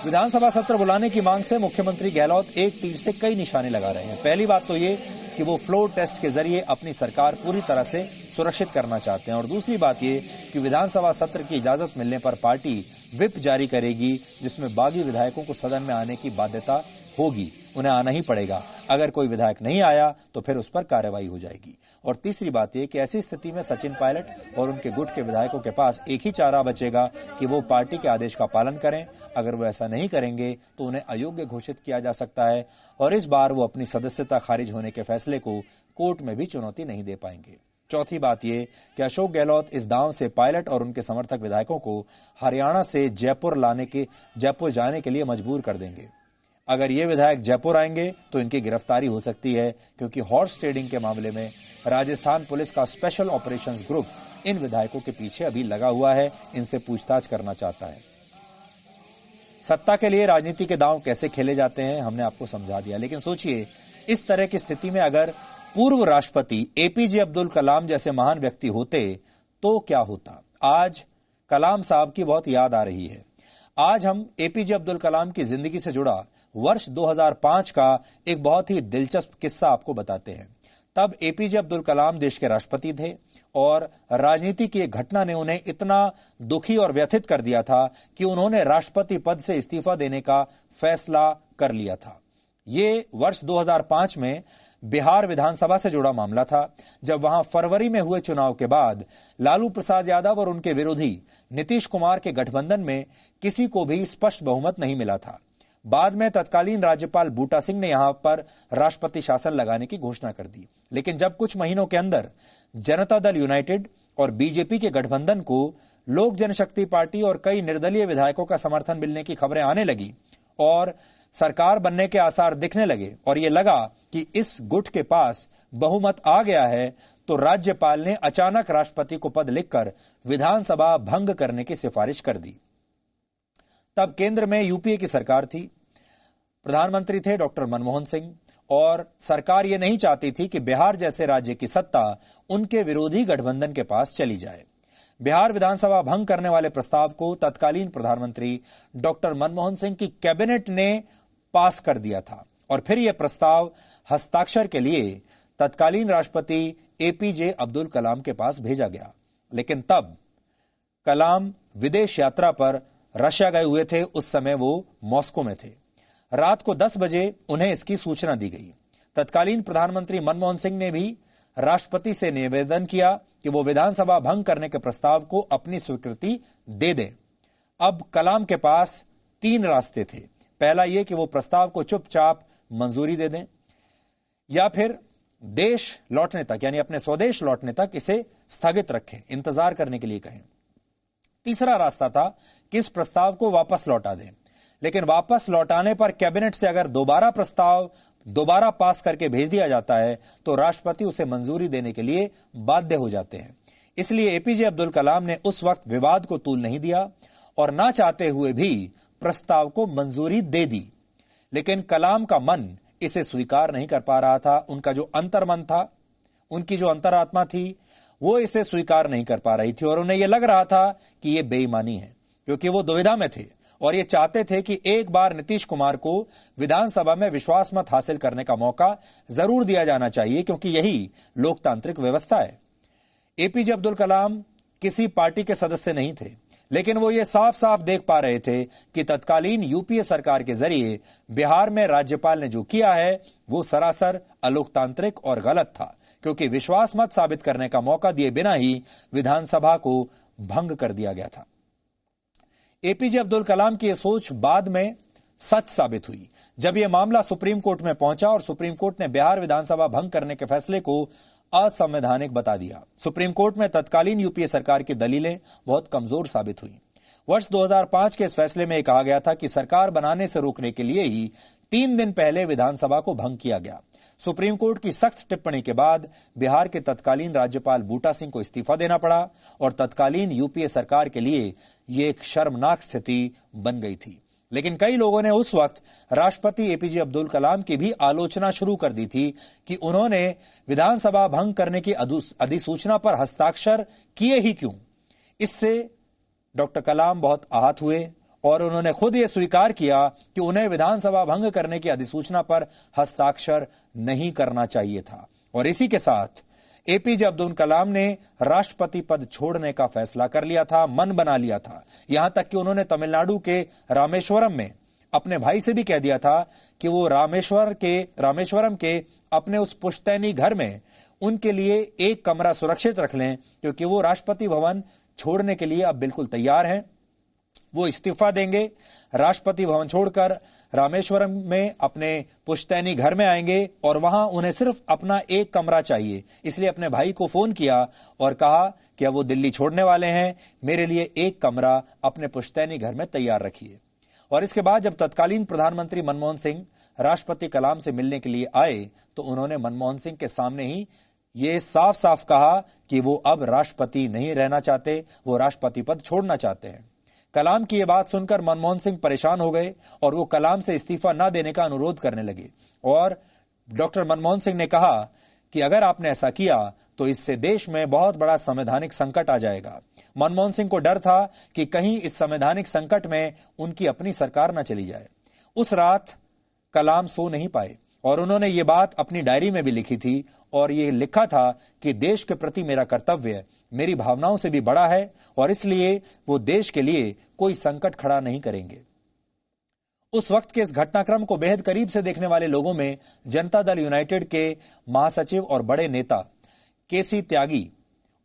[SPEAKER 1] विधानसभा सत्र बुलाने की मांग से मुख्यमंत्री गहलोत एक तीर से कई निशाने लगा रहे हैं। पहली बात तो ये कि वो फ्लोर टेस्ट के जरिए अपनी सरकार पूरी तरह से सुरक्षित करना चाहते हैं, और दूसरी बात ये कि विधानसभा सत्र की इजाजत मिलने पर पार्टी व्हिप जारी करेगी जिसमें बागी विधायकों को सदन में आने की बाध्यता होगी, उन्हें आना ही पड़ेगा। अगर कोई विधायक नहीं आया तो फिर उस पर कार्रवाई हो जाएगी। और तीसरी बात यह कि ऐसी स्थिति में सचिन पायलट और उनके गुट के विधायकों के पास एक ही चारा बचेगा कि वो पार्टी के आदेश का पालन करें। अगर वो ऐसा नहीं करेंगे तो उन्हें अयोग्य घोषित किया जा सकता है और इस बार वो अपनी सदस्यता खारिज होने के फैसले को कोर्ट में भी चुनौती नहीं दे पाएंगे। चौथी बात यह कि अशोक गहलोत इस दांव से पायलट और उनके समर्थक विधायकों को हरियाणा से जयपुर जाने के लिए मजबूर कर देंगे। अगर ये विधायक जयपुर आएंगे तो इनकी गिरफ्तारी हो सकती है, क्योंकि हॉर्स ट्रेडिंग के मामले में राजस्थान पुलिस का स्पेशल ऑपरेशंस ग्रुप इन विधायकों के पीछे अभी लगा हुआ है, इनसे पूछताछ करना चाहता है। सत्ता के लिए राजनीति के दांव कैसे खेले जाते हैं हमने आपको समझा दिया, लेकिन सोचिए इस तरह की स्थिति में अगर पूर्व राष्ट्रपति एपीजे अब्दुल कलाम जैसे महान व्यक्ति होते तो क्या होता। आज कलाम साहब की बहुत याद आ रही है। आज हम एपीजे अब्दुल कलाम की जिंदगी से जुड़ा वर्ष 2005 का एक बहुत ही दिलचस्प किस्सा आपको बताते हैं। तब एपीजे अब्दुल कलाम देश के राष्ट्रपति थे और राजनीति की एक घटना ने उन्हें इतना दुखी और व्यथित कर दिया था कि उन्होंने राष्ट्रपति पद से इस्तीफा देने का फैसला कर लिया था। ये वर्ष 2005 में बिहार विधानसभा से जुड़ा मामला था, जब वहां फरवरी में हुए चुनाव के बाद लालू प्रसाद यादव और उनके विरोधी नीतीश कुमार के गठबंधन में किसी को भी स्पष्ट बहुमत नहीं मिला था। बाद में तत्कालीन राज्यपाल बूटा सिंह ने यहां पर राष्ट्रपति शासन लगाने की घोषणा कर दी, लेकिन जब कुछ महीनों के अंदर जनता दल यूनाइटेड और बीजेपी के गठबंधन को लोक जनशक्ति पार्टी और कई निर्दलीय विधायकों का समर्थन मिलने की खबरें आने लगी और सरकार बनने के आसार दिखने लगे और यह लगा कि इस गुट के पास बहुमत आ गया है, तो राज्यपाल ने अचानक राष्ट्रपति को पद लिखकर विधानसभा भंग करने की सिफारिश कर दी। तब केंद्र में यूपीए की सरकार थी, प्रधानमंत्री थे डॉक्टर मनमोहन सिंह, और सरकार यह नहीं चाहती थी कि बिहार जैसे राज्य की सत्ता उनके विरोधी गठबंधन के पास चली जाए। बिहार विधानसभा भंग करने वाले प्रस्ताव को तत्कालीन प्रधानमंत्री डॉक्टर मनमोहन सिंह की कैबिनेट ने पास कर दिया था और फिर यह प्रस्ताव हस्ताक्षर के लिए तत्कालीन राष्ट्रपति एपीजे अब्दुल कलाम के पास भेजा गया। लेकिन तब कलाम विदेश यात्रा पर रशिया गए हुए थे, उस समय वो मॉस्को में थे। रात को 10 बजे उन्हें इसकी सूचना दी गई। तत्कालीन प्रधानमंत्री मनमोहन सिंह ने भी राष्ट्रपति से निवेदन किया कि वो विधानसभा भंग करने के प्रस्ताव को अपनी स्वीकृति दे दें। अब कलाम के पास 3 रास्ते थे। पहला यह कि वो प्रस्ताव को चुपचाप मंजूरी दे दें या फिर देश लौटने तक, यानी अपने स्वदेश लौटने तक इसे स्थगित रखें, इंतजार करने के लिए कहें। तीसरा रास्ता था कि इस प्रस्ताव को वापस लौटा दें, लेकिन वापस लौटाने पर कैबिनेट से अगर दोबारा पास करके भेज दिया जाता है तो राष्ट्रपति उसे मंजूरी देने के लिए बाध्य हो जाते हैं। इसलिए एपीजे अब्दुल कलाम ने उस वक्त विवाद को तूल नहीं दिया और ना चाहते हुए भी प्रस्ताव को मंजूरी दे दी। लेकिन कलाम का मन इसे स्वीकार नहीं कर पा रहा था। उनका जो अंतर्मन था, उनकी जो अंतरात्मा थी, वो इसे स्वीकार नहीं कर पा रही थी और उन्हें यह लग रहा था कि यह बेईमानी है, क्योंकि वो दुविधा में थे और ये चाहते थे कि एक बार नीतीश कुमार को विधानसभा में विश्वास मत हासिल करने का मौका जरूर दिया जाना चाहिए, क्योंकि यही लोकतांत्रिक व्यवस्था है। एपीजे अब्दुल कलाम किसी पार्टी के सदस्य नहीं थे, लेकिन वो ये साफ साफ देख पा रहे थे कि तत्कालीन यूपीए सरकार के जरिए बिहार में राज्यपाल ने जो किया है वो सरासर अलोकतांत्रिक और गलत था, क्योंकि विश्वास मत साबित करने का मौका दिए बिना ही विधानसभा को भंग कर दिया गया था। एपीजे अब्दुल कलाम की यह सोच बाद में सच साबित हुई जब यह मामला सुप्रीम कोर्ट में पहुंचा और सुप्रीम कोर्ट ने बिहार विधानसभा भंग करने के फैसले को असंवैधानिक बता दिया। सुप्रीम कोर्ट में तत्कालीन यूपीए सरकार की दलीलें बहुत कमजोर साबित हुई। वर्ष 2005 के इस फैसले में कहा गया था कि सरकार बनाने से रोकने के लिए ही 3 दिन पहले विधानसभा को भंग किया गया। सुप्रीम कोर्ट की सख्त टिप्पणी के बाद बिहार के तत्कालीन राज्यपाल बूटा सिंह को इस्तीफा देना पड़ा और तत्कालीन यूपीए सरकार के लिए यह एक शर्मनाक स्थिति बन गई थी। लेकिन कई लोगों ने उस वक्त राष्ट्रपति एपीजे अब्दुल कलाम की भी आलोचना शुरू कर दी थी कि उन्होंने विधानसभा भंग करने की अधिसूचना पर हस्ताक्षर किए ही क्यों। इससे डॉक्टर कलाम बहुत आहत हुए और उन्होंने खुद ये स्वीकार किया कि उन्हें विधानसभा भंग करने की अधिसूचना पर हस्ताक्षर नहीं करना चाहिए था। और इसी के साथ एपीजे अब्दुल कलाम ने राष्ट्रपति पद छोड़ने का फैसला कर लिया था, मन बना लिया था। यहां तक कि उन्होंने तमिलनाडु के रामेश्वरम में अपने भाई से भी कह दिया था कि वो रामेश्वरम के अपने उस पुश्तैनी घर में उनके लिए एक कमरा सुरक्षित रख लें, क्योंकि वो राष्ट्रपति भवन छोड़ने के लिए अब बिल्कुल तैयार हैं। वो इस्तीफा देंगे, राष्ट्रपति भवन छोड़कर रामेश्वरम में अपने पुश्तैनी घर में आएंगे और वहां उन्हें सिर्फ अपना एक कमरा चाहिए। इसलिए अपने भाई को फोन किया और कहा कि अब वो दिल्ली छोड़ने वाले हैं, मेरे लिए एक कमरा अपने पुश्तैनी घर में तैयार रखिए। और इसके बाद जब तत्कालीन प्रधानमंत्री मनमोहन सिंह राष्ट्रपति कलाम से मिलने के लिए आए तो उन्होंने मनमोहन सिंह के सामने ही ये साफ साफ कहा कि वो अब राष्ट्रपति नहीं रहना चाहते, वो राष्ट्रपति पद छोड़ना चाहते हैं। कलाम की ये बात सुनकर मनमोहन सिंह परेशान हो गए और वो कलाम से इस्तीफा न देने का अनुरोध करने लगे। और डॉक्टर मनमोहन सिंह ने कहा कि अगर आपने ऐसा किया तो इससे देश में बहुत बड़ा संवैधानिक संकट आ जाएगा। मनमोहन सिंह को डर था कि कहीं इस संवैधानिक संकट में उनकी अपनी सरकार न चली जाए। उस रात कलाम सो नहीं पाए और उन्होंने ये बात अपनी डायरी में भी लिखी थी और ये लिखा था कि देश के प्रति मेरा कर्तव्य मेरी भावनाओं से भी बड़ा है और इसलिए वो देश के लिए कोई संकट खड़ा नहीं करेंगे। उस वक्त के इस घटनाक्रम को बेहद करीब से देखने वाले लोगों में जनता दल यूनाइटेड के महासचिव और बड़े नेता केसी त्यागी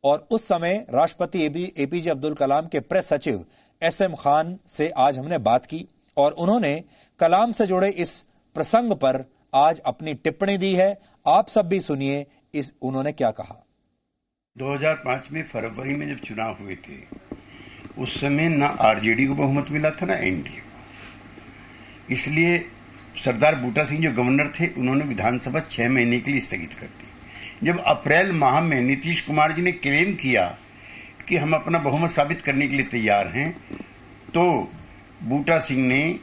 [SPEAKER 1] और उस समय राष्ट्रपति एपीजे अब्दुल कलाम के प्रेस सचिव एसएम खान से आज हमने बात की और उन्होंने कलाम से जुड़े इस प्रसंग पर आज अपनी टिप्पणी दी है। आप सब भी सुनिए उन्होंने क्या कहा।
[SPEAKER 15] 2005 में फरवरी में जब चुनाव हुए थे उस समय ना आरजेडी को बहुमत मिला था ना एनडीए को, इसलिए सरदार बूटा सिंह जो गवर्नर थे उन्होंने विधानसभा 6 महीने के लिए स्थगित कर दी। जब अप्रैल माह में नीतीश कुमार जी ने क्लेम किया कि हम अपना बहुमत साबित करने के लिए तैयार हैं, तो बूटा सिंह ने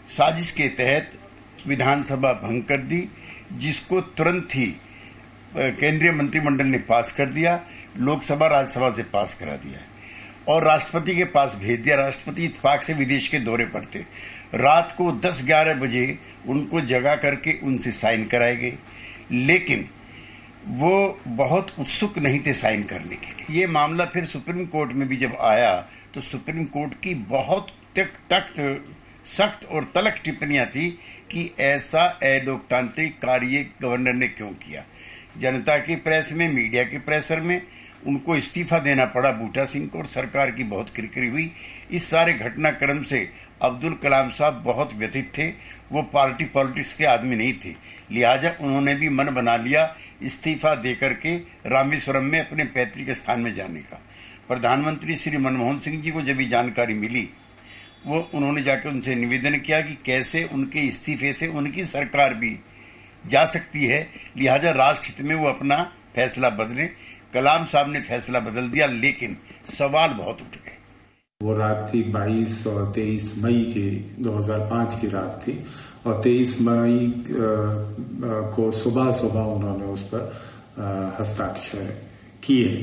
[SPEAKER 15] साजिश के तहत विधानसभा भंग कर दी, जिसको तुरंत ही केंद्रीय मंत्रिमंडल ने पास कर दिया, लोकसभा राज्यसभा से पास करा दिया और राष्ट्रपति के पास भेज दिया। राष्ट्रपति इत्तेफाक से विदेश के दौरे पर थे। रात को 10-11 बजे उनको जगा करके उनसे साइन कराए गए, लेकिन वो बहुत उत्सुक नहीं थे साइन करने के लिए। ये मामला फिर सुप्रीम कोर्ट में भी जब आया तो सुप्रीम कोर्ट की बहुत सख्त और तलख टिप्पणियां थी कि ऐसा अलोकतांत्रिक कार्य गवर्नर ने क्यों किया। जनता की प्रेस में, मीडिया के प्रेशर में उनको इस्तीफा देना पड़ा बूटा सिंह को और सरकार की बहुत किरकिरी हुई। इस सारे घटनाक्रम से अब्दुल कलाम साहब बहुत व्यथित थे। वो पार्टी पॉलिटिक्स के आदमी नहीं थे, लिहाजा उन्होंने भी मन बना लिया इस्तीफा देकर के रामेश्वरम में अपने पैतृक स्थान में जाने का। प्रधानमंत्री श्री मनमोहन सिंह जी को जब ये जानकारी मिली, वो उन्होंने जाकर उनसे निवेदन किया कि कैसे उनके इस्तीफे से उनकी सरकार भी जा सकती है, लिहाजा राष्ट्र हित में वो अपना फैसला बदलें। कलाम साहब ने फैसला बदल दिया, लेकिन सवाल बहुत उठ गए।
[SPEAKER 16] वो रात थी 22 और 23 मई की 2005 की रात थी और 23 मई को सुबह उन्होंने उस पर हस्ताक्षर किए।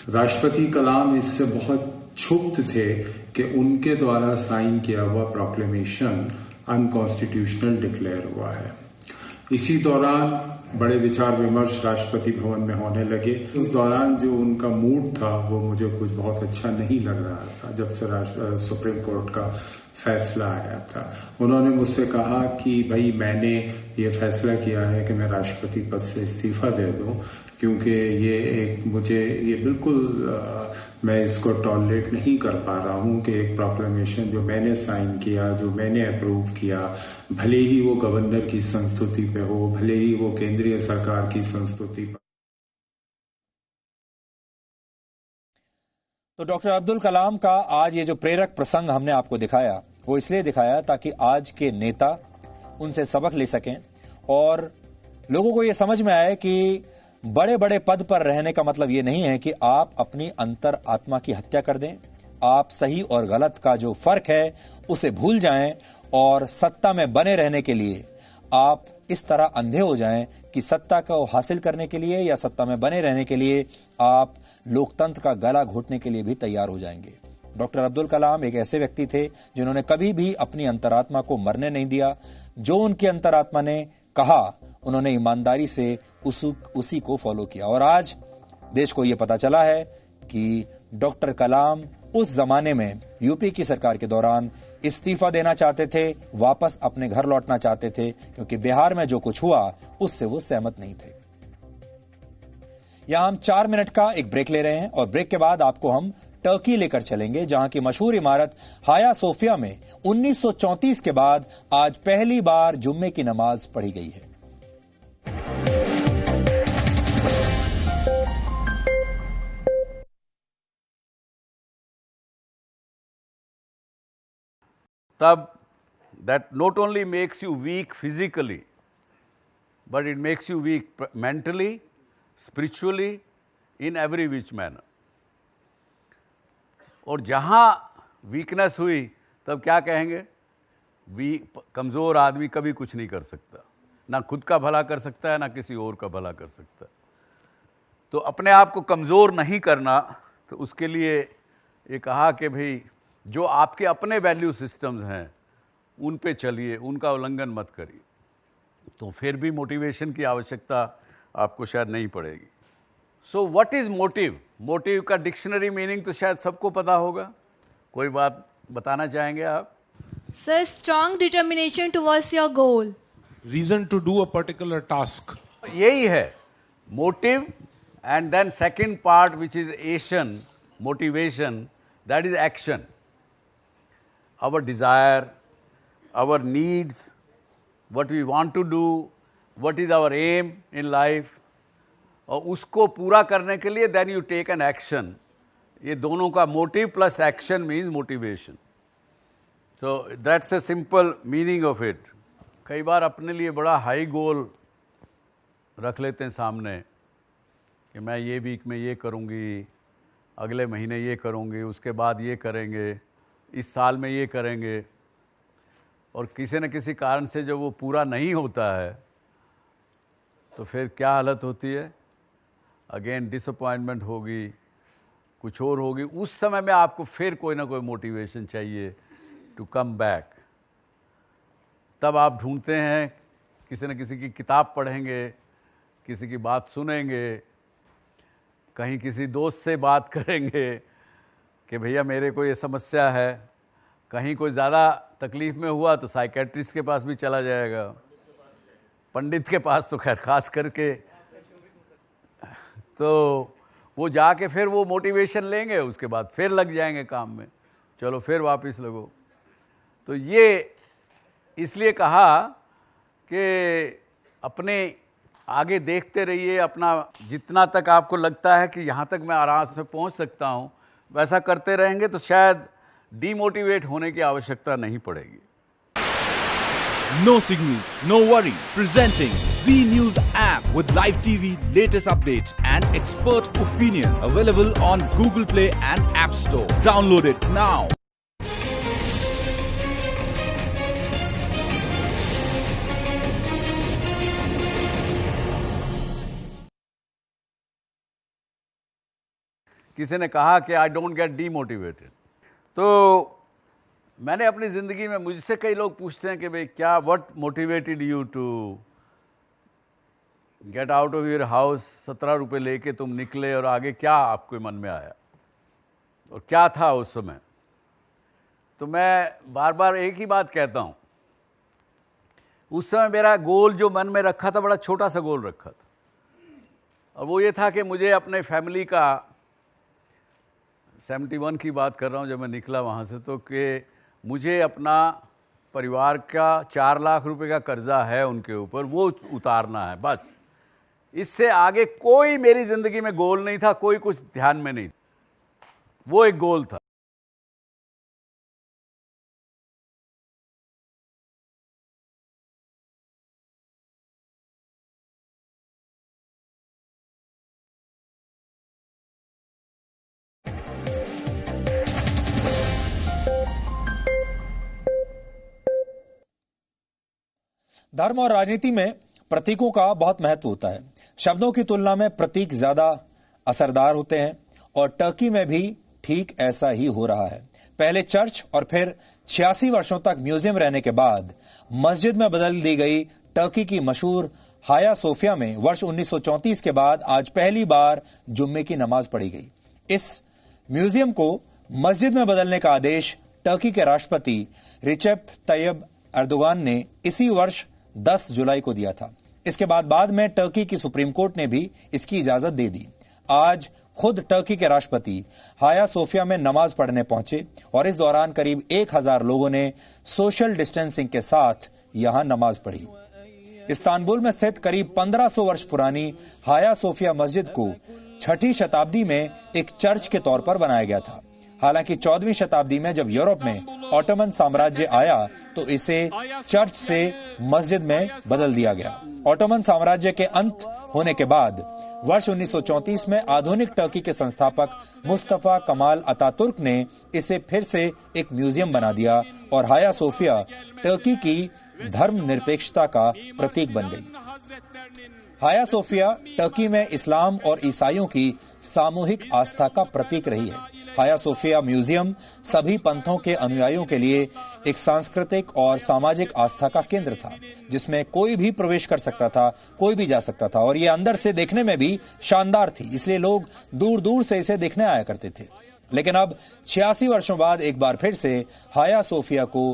[SPEAKER 16] राष्ट्रपति कलाम इससे बहुत क्षुब्ध थे कि उनके द्वारा साइन किया हुआ प्रोक्लेमेशन अनकॉन्स्टिट्यूशनल डिक्लेयर हुआ है। इसी दौरान बड़े विचार विमर्श राष्ट्रपति भवन में होने लगे। उस दौरान जो उनका मूड था वो मुझे कुछ बहुत अच्छा नहीं लग रहा था। जब से सुप्रीम कोर्ट का फैसला आया था, उन्होंने मुझसे कहा कि भाई मैंने ये फैसला किया है कि मैं राष्ट्रपति पद से इस्तीफा दे दूं, क्योंकि ये बिल्कुल मैं इसको टॉलरेट नहीं कर पा रहा हूं कि एक प्रोक्लेमेशन जो मैंने साइन किया, जो मैंने अप्रूव किया, भले ही वो गवर्नर की संस्तुति पे हो, भले ही वो केंद्रीय सरकार की संस्तुति पर।
[SPEAKER 1] तो डॉक्टर अब्दुल कलाम का आज ये जो प्रेरक प्रसंग हमने आपको दिखाया, वो इसलिए दिखाया ताकि आज के नेता उनसे सबक ले सकें और लोगों को ये समझ में आए कि बड़े बड़े पद पर रहने का मतलब ये नहीं है कि आप अपनी अंतर आत्मा की हत्या कर दें। आप सही और गलत का जो फर्क है उसे भूल जाएं और सत्ता में बने रहने के लिए आप इस तरह अंधे हो जाएं कि सत्ता को हासिल करने के लिए या सत्ता में बने रहने के लिए आप लोकतंत्र का गला घोटने के लिए भी तैयार हो जाएंगे। डॉक्टर अब्दुल कलाम एक ऐसे व्यक्ति थे जिन्होंने कभी भी अपनी अंतरात्मा को मरने नहीं दिया। जो उनकी अंतरात्मा ने कहा उन्होंने ईमानदारी से उसी को फॉलो किया। और आज देश को यह पता चला है कि डॉक्टर कलाम उस जमाने में यूपी की सरकार के दौरान इस्तीफा देना चाहते थे, वापस अपने घर लौटना चाहते थे, क्योंकि बिहार में जो कुछ हुआ उससे वो सहमत नहीं थे। यहां हम 4 मिनट का एक ब्रेक ले रहे हैं और ब्रेक के बाद आपको हम टर्की लेकर चलेंगे, जहां की मशहूर इमारत हाया सोफिया में 1934 के बाद आज पहली बार जुम्मे की नमाज पढ़ी गई है।
[SPEAKER 17] तब that not only makes you weak physically, but it makes you weak mentally, spiritually, in every which manner. और जहां वीकनेस हुई तब क्या कहेंगे, कमजोर आदमी कभी कुछ नहीं कर सकता, ना खुद का भला कर सकता है ना किसी और का भला कर सकता है। तो अपने आप को कमजोर नहीं करना, तो उसके लिए ये कहा कि भाई जो आपके अपने वैल्यू सिस्टम्स हैं उन पे चलिए, उनका उल्लंघन मत करिए, तो फिर भी मोटिवेशन की आवश्यकता आपको शायद नहीं पड़ेगी। So what is motive? Motive का डिक्शनरी मीनिंग तो शायद सबको पता होगा, कोई बात बताना चाहेंगे आप?
[SPEAKER 18] Sir, strong determination towards your goal,
[SPEAKER 19] reason to do a particular task,
[SPEAKER 17] यही है motive. And then second part which is action, motivation, that is action. Our desire, our needs, what we want to do, what is our aim in life, और उसको पूरा करने के लिए then you take an action. ये दोनों का motive plus action means motivation. So that's a simple meaning of it. कई बार अपने लिए बड़ा हाई गोल रख लेते हैं सामने कि मैं ये वीक में ये करूँगी, अगले महीने ये करूँगी, उसके बाद ये करेंगे, इस साल में ये करेंगे, और किसी न किसी कारण से जब वो पूरा नहीं होता है तो फिर क्या हालत होती है? अगेन डिसअपॉइंटमेंट होगी, कुछ और होगी। उस समय में आपको फिर कोई ना कोई मोटिवेशन चाहिए टू कम बैक। तब आप ढूंढते हैं, किसी न किसी की किताब पढ़ेंगे, किसी की बात सुनेंगे, कहीं किसी दोस्त से बात करेंगे कि भैया मेरे को ये समस्या है, कहीं कोई ज़्यादा तकलीफ में हुआ तो साइकेट्रिस्ट के पास भी चला जाएगा, पंडित के पास तो खैर खास करके, तो वो जाके फिर वो मोटिवेशन लेंगे, उसके बाद फिर लग जाएंगे काम में, चलो फिर वापस लगो। तो ये इसलिए कहा कि अपने आगे देखते रहिए, अपना जितना तक आपको लगता है कि यहाँ तक मैं आराम से पहुँच सकता हूँ वैसा करते रहेंगे तो शायद डीमोटिवेट होने की आवश्यकता नहीं पड़ेगी।
[SPEAKER 20] No signal, no worry. Presenting V News app with live TV, latest updates and expert opinion. Available on Google Play and App Store. Download it now.
[SPEAKER 17] किसी ने कहा कि आई डोंट गेट डीमोटिवेटेड। तो मैंने अपनी ज़िंदगी में, मुझसे कई लोग पूछते हैं कि भाई क्या what motivated you to get out of your house, 17 रुपये लेके तुम निकले और आगे क्या आपके मन में आया और क्या था उस समय? तो मैं बार बार एक ही बात कहता हूँ, उस समय मेरा गोल जो मन में रखा था बड़ा छोटा सा गोल रखा था, और वो ये था कि मुझे अपने फैमिली का, 71 की बात कर रहा हूँ जब मैं निकला वहाँ से, तो कि मुझे अपना परिवार का 4 लाख रुपए का कर्जा है उनके ऊपर, वो उतारना है बस। इससे आगे कोई मेरी ज़िंदगी में गोल नहीं था, कोई कुछ ध्यान में नहीं, वो एक गोल था।
[SPEAKER 1] धर्म और राजनीति में प्रतीकों का बहुत महत्व होता है। शब्दों की तुलना में प्रतीक ज्यादा असरदार होते हैं और टर्की में भी ठीक ऐसा ही हो रहा है। पहले चर्च और फिर 86 वर्षों तक म्यूजियम रहने के बाद मस्जिद में बदल दी गई टर्की की मशहूर हाया सोफिया में वर्ष 1934 के बाद आज पहली बार जुम्मे की नमाज पढ़ी गई। इस म्यूजियम को मस्जिद में बदलने का आदेश टर्की के राष्ट्रपति रिसेप तैयब एर्दोगान ने इसी वर्ष 10 जुलाई को दिया था। इसके बाद में टर्की की सुप्रीम कोर्ट ने भी इसकी इजाजत दे दी। आज खुद टर्की के राष्ट्रपति हाया सोफिया में नमाज पढ़ने पहुंचे और इस दौरान करीब 1000 लोगों ने सोशल डिस्टेंसिंग के साथ यहां नमाज पढ़ी। इस्तांबुल में स्थित करीब 1500 वर्ष पुरानी हाया सोफिया मस्जिद को 6ठी शताब्दी में एक चर्च के तौर पर बनाया गया था। हालांकि 14वीं शताब्दी में जब यूरोप में ऑटोमन साम्राज्य आया तो इसे चर्च से मस्जिद में बदल दिया गया। ऑटोमन साम्राज्य के अंत होने के बाद वर्ष 1934 में आधुनिक टर्की के संस्थापक मुस्तफा कमाल अतातुर्क ने इसे फिर से एक म्यूजियम बना दिया और हाया सोफिया टर्की की धर्मनिरपेक्षता का प्रतीक बन गई। हाया सोफिया टर्की में इस्लाम और ईसाइयों की सामूहिक आस्था का प्रतीक रही है। हाया सोफिया म्यूजियम सभी पंथों के अनुयायियों के लिए एक सांस्कृतिक और सामाजिक आस्था का केंद्र था, जिसमें कोई भी प्रवेश कर सकता था, कोई भी जा सकता था और ये अंदर से देखने में भी शानदार थी, इसलिए लोग दूर दूर से इसे देखने आया करते थे। लेकिन अब 86 वर्षों बाद एक बार फिर से हाया सोफिया को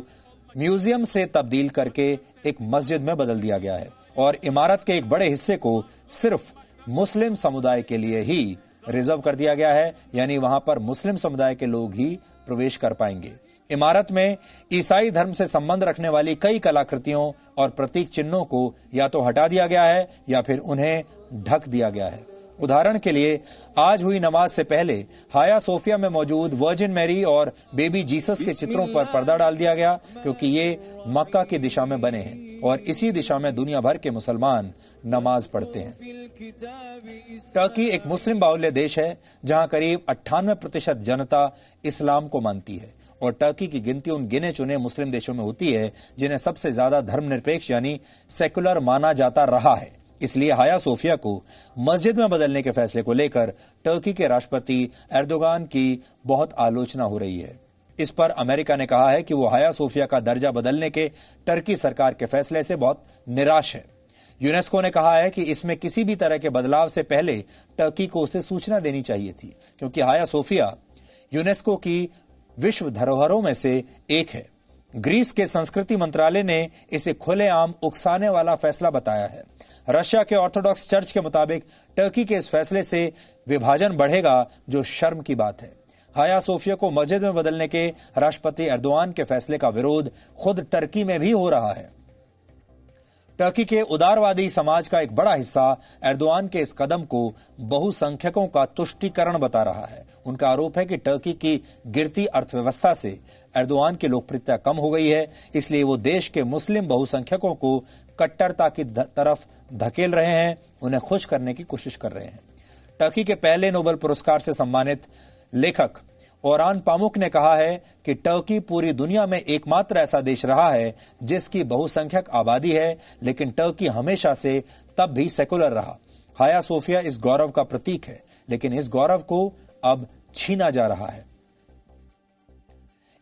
[SPEAKER 1] म्यूजियम से तब्दील करके एक मस्जिद में बदल दिया गया है और इमारत के एक बड़े हिस्से को सिर्फ मुस्लिम समुदाय के लिए ही रिजर्व कर दिया गया है, यानी वहां पर मुस्लिम समुदाय के लोग ही प्रवेश कर पाएंगे। इमारत में ईसाई धर्म से संबंध रखने वाली कई कलाकृतियों और प्रतीक चिन्हों को या तो हटा दिया गया है या फिर उन्हें ढक दिया गया है। उदाहरण के लिए आज हुई नमाज से पहले हाया सोफिया में मौजूद वर्जिन मैरी और बेबी जीसस के चित्रों पर पर्दा डाल दिया गया, क्योंकि ये मक्का की दिशा में बने हैं और इसी दिशा में दुनिया भर के मुसलमान नमाज पढ़ते हैं। टर्की एक मुस्लिम बाहुल्य देश है जहां करीब 98% जनता इस्लाम को मानती है और टर्की की गिनती उन गिने चुने मुस्लिम देशों में होती है जिन्हें सबसे ज्यादा धर्मनिरपेक्ष यानी सेकुलर माना जाता रहा है। इसलिए हाया सोफिया को मस्जिद में बदलने के फैसले को लेकर टर्की के राष्ट्रपति एर्दोगान की बहुत आलोचना हो रही है। इस पर अमेरिका ने कहा है कि वो हाया सोफिया का दर्जा बदलने के टर्की सरकार के फैसले से बहुत निराश है। यूनेस्को ने कहा है कि इसमें किसी भी तरह के बदलाव से पहले टर्की को उसे सूचना देनी चाहिए थी, क्योंकि हाया सोफिया यूनेस्को की विश्व धरोहरों में से एक है। ग्रीस के संस्कृति मंत्रालय ने इसे खुलेआम उकसाने वाला फैसला बताया है। रशिया के ऑर्थोडॉक्स चर्च के मुताबिक टर्की के इस फैसले से विभाजन बढ़ेगा, जो शर्म की बात है। हाया सोफिया को मस्जिद में बदलने के राष्ट्रपति एर्दोगान के फैसले का विरोध खुद टर्की में भी हो रहा है। टर्की के उदारवादी समाज का एक बड़ा हिस्सा एर्दोगान के इस कदम को बहुसंख्यकों का तुष्टीकरण बता रहा है। उनका आरोप है कि टर्की की गिरती अर्थव्यवस्था से एर्दोगान की लोकप्रियता कम हो गई है, इसलिए वो देश के मुस्लिम बहुसंख्यकों को कट्टरता की तरफ धकेल रहे हैं, उन्हें खुश करने की कोशिश कर रहे हैं। टर्की के पहले नोबेल पुरस्कार से सम्मानित लेखक ओरान पामुक ने कहा है कि टर्की पूरी दुनिया में एकमात्र ऐसा देश रहा है जिसकी बहुसंख्यक आबादी है, लेकिन टर्की हमेशा से तब भी सेकुलर रहा। हाया सोफिया इस गौरव का प्रतीक है, लेकिन इस गौरव को अब छीना जा रहा है।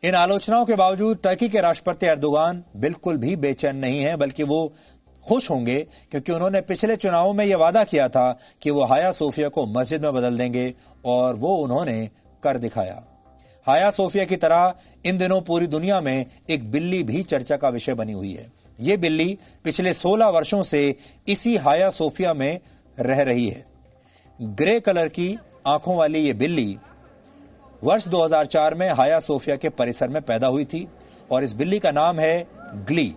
[SPEAKER 1] इन आलोचनाओं के बावजूद टर्की के राष्ट्रपति एर्दोगान बिल्कुल भी बेचैन नहीं है, बल्कि वो खुश होंगे, क्योंकि उन्होंने पिछले चुनावों में यह वादा किया था कि वो हाया सोफिया को मस्जिद में बदल देंगे और वो उन्होंने कर दिखाया। हाया सोफिया की तरह इन दिनों पूरी दुनिया में एक बिल्ली भी चर्चा का विषय बनी हुई है। ये बिल्ली पिछले 16 वर्षों से इसी हाया सोफिया में रह रही है। ग्रे कलर की आंखों वाली ये बिल्ली वर्ष 2004 में हाया सोफिया के परिसर में पैदा हुई थी और इस बिल्ली का नाम है ग्ली।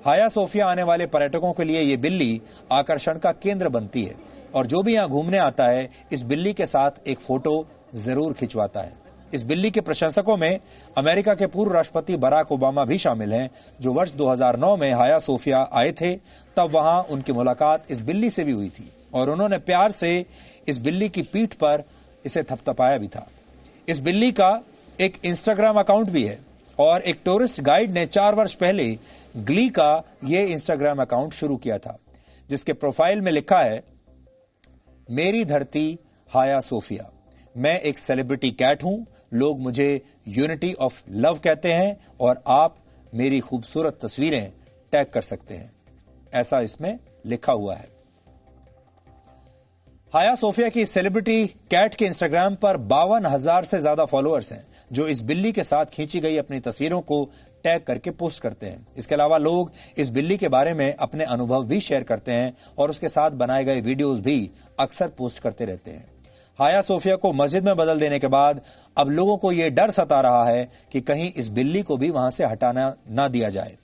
[SPEAKER 1] हाया सोफिया आने वाले पर्यटकों के लिए ये बिल्ली आकर्षण का केंद्र बनती है और जो भी यहाँ घूमने आता है इस बिल्ली के साथ एक फोटो जरूर खिंचवाता है। इस बिल्ली के प्रशंसकों में अमेरिका के पूर्व राष्ट्रपति बराक ओबामा भी शामिल हैं, जो वर्ष 2009 में हाया सोफिया आए थे। तब वहां उनकी मुलाकात इस बिल्ली से भी हुई थी और उन्होंने प्यार से इस बिल्ली की पीठ पर इसे थपथपाया भी था। इस बिल्ली का एक इंस्टाग्राम अकाउंट भी है और एक टूरिस्ट गाइड ने 4 वर्ष पहले ग्ली का ये इंस्टाग्राम अकाउंट शुरू किया था, जिसके प्रोफाइल में लिखा है, मेरी धरती हाया सोफिया, मैं एक सेलिब्रिटी कैट हूं लोग मुझे यूनिटी ऑफ लव कहते हैं और आप मेरी खूबसूरत तस्वीरें टैग कर सकते हैं, ऐसा इसमें लिखा हुआ है। हाया सोफिया की सेलिब्रिटी कैट के इंस्टाग्राम पर 52,000 से ज्यादा फॉलोअर्स हैं, जो इस बिल्ली के साथ खींची गई अपनी तस्वीरों को टैग करके पोस्ट करते हैं। इसके अलावा लोग इस बिल्ली के बारे में अपने अनुभव भी शेयर करते हैं और उसके साथ बनाए गए वीडियोस भी अक्सर पोस्ट करते रहते हैं। हाया सोफिया को मस्जिद में बदल देने के बाद अब लोगों को यह डर सता रहा है कि कहीं इस बिल्ली को भी वहां से हटाना ना दिया जाए।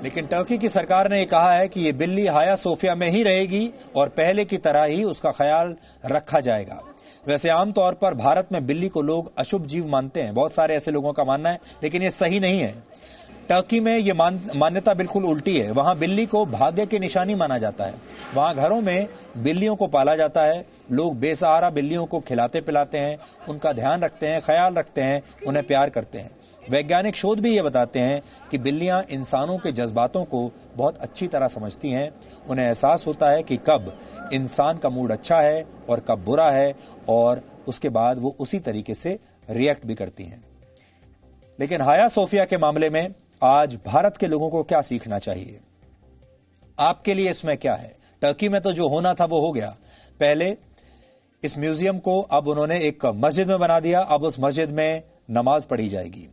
[SPEAKER 1] लेकिन टर्की की सरकार ने कहा है कि यह बिल्ली हाया सोफिया में ही रहेगी और पहले की तरह ही उसका ख्याल रखा जाएगा। वैसे आमतौर पर भारत में बिल्ली को लोग अशुभ जीव मानते हैं, बहुत सारे ऐसे लोगों का मानना है, लेकिन यह सही नहीं है। टर्की में यह मान्यता बिल्कुल उल्टी है। वहां बिल्ली को भाग्य की निशानी माना जाता है। वहां घरों में बिल्लियों को पाला जाता है। लोग बेसहारा बिल्लियों को खिलाते पिलाते हैं, उनका ध्यान रखते हैं, ख्याल रखते हैं, उन्हें प्यार करते हैं। वैज्ञानिक शोध भी ये बताते हैं कि बिल्लियां इंसानों के जज्बातों को बहुत अच्छी तरह समझती हैं। उन्हें एहसास होता है कि कब इंसान का मूड अच्छा है और कब बुरा है, और उसके बाद वो उसी तरीके से रिएक्ट भी करती हैं। लेकिन हाया सोफिया के मामले में आज भारत के लोगों को क्या सीखना चाहिए? आपके लिए इसमें क्या है? टर्की में तो जो होना था वो हो गया। पहले इस म्यूजियम को अब उन्होंने एक मस्जिद में बना दिया। अब उस मस्जिद में नमाज पढ़ी जाएगी।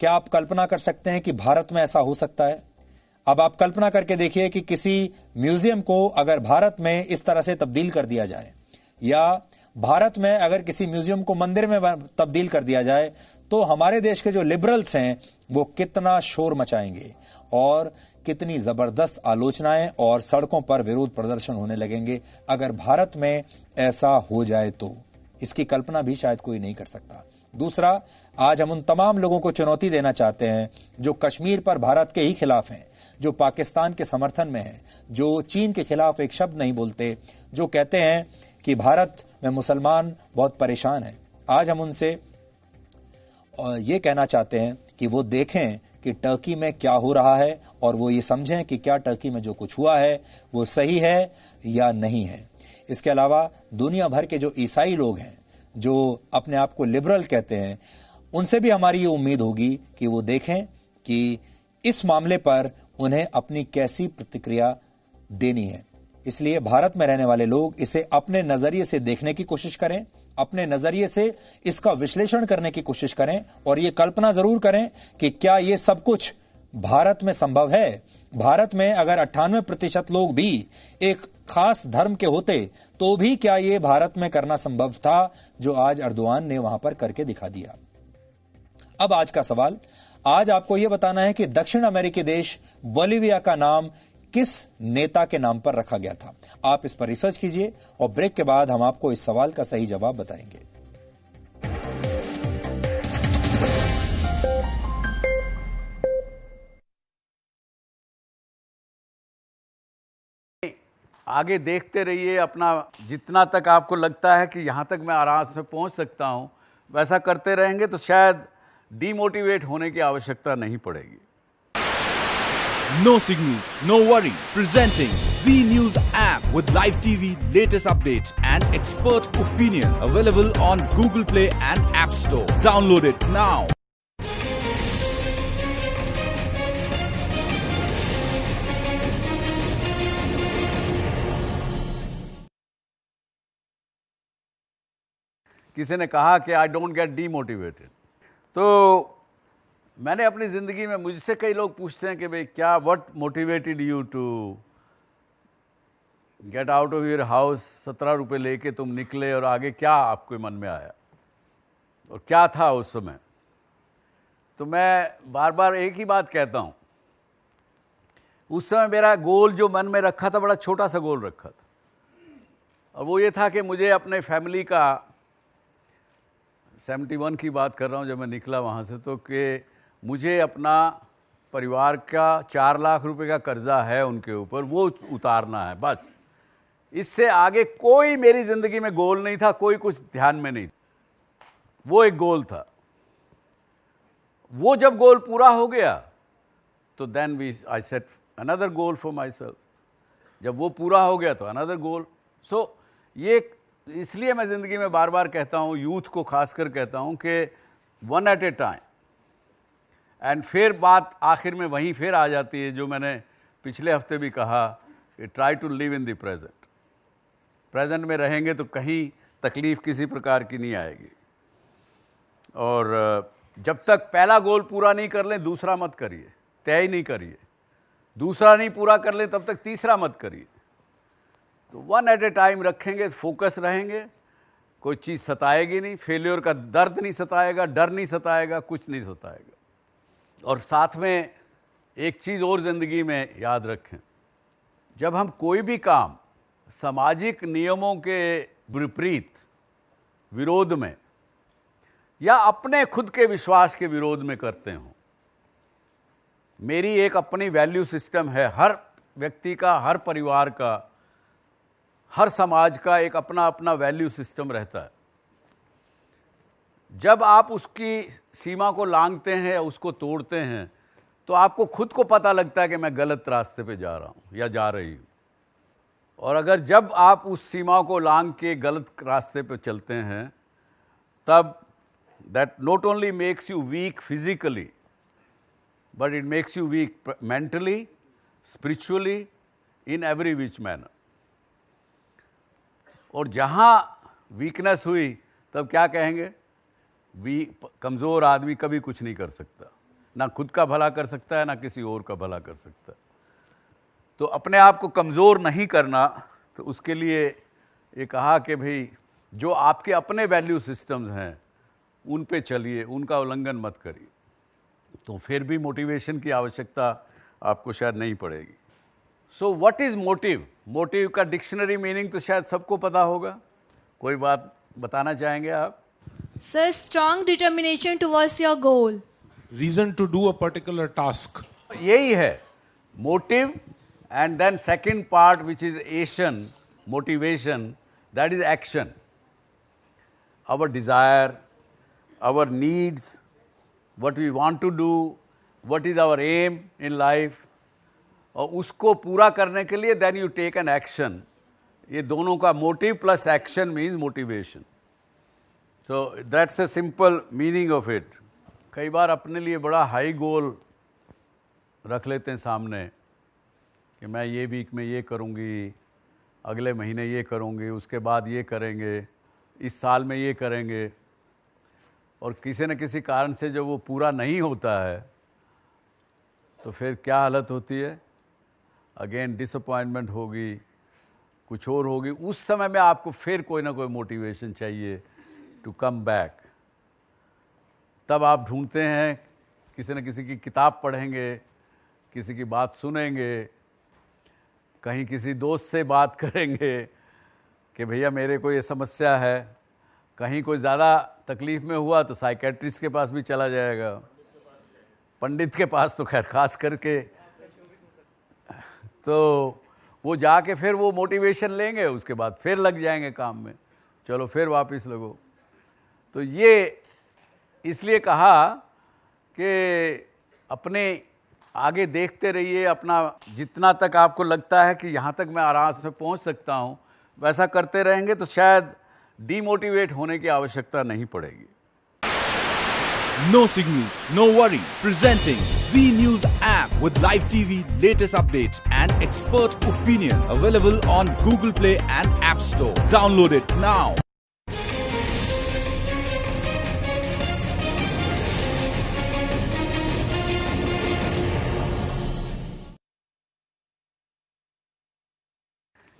[SPEAKER 1] क्या आप कल्पना कर सकते हैं कि भारत में ऐसा हो सकता है? अब आप कल्पना करके देखिए कि किसी म्यूजियम को अगर भारत में इस तरह से तब्दील कर दिया जाए, या भारत में अगर किसी म्यूजियम को मंदिर में तब्दील कर दिया जाए, तो हमारे देश के जो लिबरल्स हैं वो कितना शोर मचाएंगे और कितनी जबरदस्त आलोचनाएं और सड़कों पर विरोध प्रदर्शन होने लगेंगे अगर भारत में ऐसा हो जाए तो। इसकी कल्पना भी शायद कोई नहीं कर सकता। दूसरा, आज हम उन तमाम लोगों को चुनौती देना चाहते हैं जो कश्मीर पर भारत के ही खिलाफ हैं, जो पाकिस्तान के समर्थन में हैं, जो चीन के खिलाफ एक शब्द नहीं बोलते, जो कहते हैं कि भारत में मुसलमान बहुत परेशान हैं। आज हम उनसे ये कहना चाहते हैं कि वो देखें कि टर्की में क्या हो रहा है और वो ये समझें कि क्या टर्की में जो कुछ हुआ है वो सही है या नहीं है। इसके अलावा दुनिया भर के जो ईसाई लोग हैं, जो अपने आप को लिबरल कहते हैं, उनसे भी हमारी ये उम्मीद होगी कि वो देखें कि इस मामले पर उन्हें अपनी कैसी प्रतिक्रिया देनी है। इसलिए भारत में रहने वाले लोग इसे अपने नजरिए से देखने की कोशिश करें, अपने नजरिए से इसका विश्लेषण करने की कोशिश करें और ये कल्पना जरूर करें कि क्या ये सब कुछ भारत में संभव है। भारत में अगर 98% लोग भी एक खास धर्म के होते तो भी क्या ये भारत में करना संभव था, जो आज अर्दोआन ने वहां पर करके दिखा दिया। अब आज का सवाल, आज आपको यह बताना है कि दक्षिण अमेरिकी देश बोलिविया का नाम किस नेता के नाम पर रखा गया था। आप इस पर रिसर्च कीजिए और ब्रेक के बाद हम आपको इस सवाल का सही जवाब बताएंगे।
[SPEAKER 17] आगे देखते रहिए अपना, जितना तक आपको लगता है कि यहाँ तक मैं आराम से पहुँच सकता हूँ वैसा करते रहेंगे तो शायद डीमोटिवेट होने की आवश्यकता नहीं पड़ेगी।
[SPEAKER 20] No signal, no worry. Presenting V News app with live TV, latest updates and expert opinion. Available on Google Play and App Store. Download it now.
[SPEAKER 17] किसी ने कहा कि आई डोंट गेट डीमोटिवेटेड, तो मैंने अपनी ज़िंदगी में, मुझसे कई लोग पूछते हैं कि भाई क्या what motivated you to get out of your house, 17 रुपये लेके तुम निकले और आगे क्या आपके मन में आया और क्या था उस समय। तो मैं बार बार एक ही बात कहता हूँ, उस समय मेरा गोल जो मन में रखा था बड़ा छोटा सा गोल रखा था, और वो ये था कि मुझे अपने फैमिली का, 71 की बात कर रहा हूँ जब मैं निकला वहाँ से, तो कि मुझे अपना परिवार का 4 लाख रुपए का कर्जा है उनके ऊपर, वो उतारना है बस। इससे आगे कोई मेरी ज़िंदगी में गोल नहीं था, कोई कुछ ध्यान में नहीं। वो एक गोल था। वो जब गोल पूरा हो गया तो then I set another goal for myself. जब वो पूरा हो गया तो अनदर गोल। सो ये इसलिए मैं ज़िंदगी में बार बार कहता हूँ, यूथ को खासकर कहता हूँ कि one at a time. And फिर बात आखिर में वहीं फिर आ जाती है जो मैंने पिछले हफ्ते भी कहा कि try to live in the present. Present में रहेंगे तो कहीं तकलीफ़ किसी प्रकार की नहीं आएगी। और जब तक पहला गोल पूरा नहीं कर लें दूसरा मत करिए, तय नहीं करिए। दूसरा नहीं पूरा कर लें तब तक तीसरा मत करिए। तो वन एट ए टाइम रखेंगे, फोकस रहेंगे, कोई चीज़ सताएगी नहीं, फेलियर का दर्द नहीं सताएगा, डर नहीं सताएगा, कुछ नहीं सताएगा। और साथ में एक चीज़ और ज़िंदगी में याद रखें, जब हम कोई भी काम सामाजिक नियमों के विपरीत, विरोध में या अपने खुद के विश्वास के विरोध में करते हों, मेरी एक अपनी वैल्यू सिस्टम है, हर व्यक्ति का, हर परिवार का, हर समाज का एक अपना अपना वैल्यू सिस्टम रहता है। जब आप उसकी सीमा को लांघते हैं या उसको तोड़ते हैं तो आपको खुद को पता लगता है कि मैं गलत रास्ते पे जा रहा हूं या जा रही हूं। और अगर जब आप उस सीमा को लांघ के गलत रास्ते पे चलते हैं, तब that not only makes you weak physically but it makes you weak mentally, spiritually, in every which manner. और जहां वीकनेस हुई तब क्या कहेंगे, कमज़ोर आदमी कभी कुछ नहीं कर सकता, ना खुद का भला कर सकता है ना किसी और का भला कर सकता है। तो अपने आप को कमज़ोर नहीं करना, तो उसके लिए ये कहा कि भाई जो आपके अपने वैल्यू सिस्टम्स हैं उन पे चलिए, उनका उल्लंघन मत करिए। तो फिर भी मोटिवेशन की आवश्यकता आपको शायद नहीं पड़ेगी। So what is motive? Motive का डिक्शनरी मीनिंग तो शायद सबको पता होगा। कोई बात बताना चाहेंगे आप?
[SPEAKER 18] Sir, strong determination towards your goal.
[SPEAKER 19] Reason to do a particular task.
[SPEAKER 17] यही है motive. And then second part which is action, motivation, that is action. Our desire, our needs, what we want to do, what is our aim in life, और उसको पूरा करने के लिए then you take an action. ये दोनों का motive plus action means motivation. So that's a simple meaning of it. कई बार अपने लिए बड़ा हाई गोल रख लेते हैं सामने कि मैं ये वीक में ये करूँगी, अगले महीने ये करूँगी, उसके बाद ये करेंगे, इस साल में ये करेंगे, और किसी न किसी कारण से जब वो पूरा नहीं होता है तो फिर क्या हालत होती है? अगेन डिसअपॉइंटमेंट होगी, कुछ और होगी। उस समय में आपको फिर कोई ना कोई मोटिवेशन चाहिए टू कम बैक। तब आप ढूंढते हैं, किसी न किसी की किताब पढ़ेंगे, किसी की बात सुनेंगे, कहीं किसी दोस्त से बात करेंगे कि भैया मेरे को ये समस्या है। कहीं कोई ज़्यादा तकलीफ़ में हुआ तो साइकेट्रिस्ट के पास भी चला जाएगा, पंडित के पास तो खैर खास करके। तो वो जाके फिर वो मोटिवेशन लेंगे, उसके बाद फिर लग जाएंगे काम में, चलो फिर वापस लगो। तो ये इसलिए कहा कि अपने आगे देखते रहिए, अपना जितना तक आपको लगता है कि यहाँ तक मैं आराम से पहुँच सकता हूँ वैसा करते रहेंगे तो शायद डीमोटिवेट होने की आवश्यकता नहीं पड़ेगी।
[SPEAKER 20] No signal, no worry. Presenting Z News app with live TV, latest updates and expert opinion. Available on Google Play and App Store. Download it now.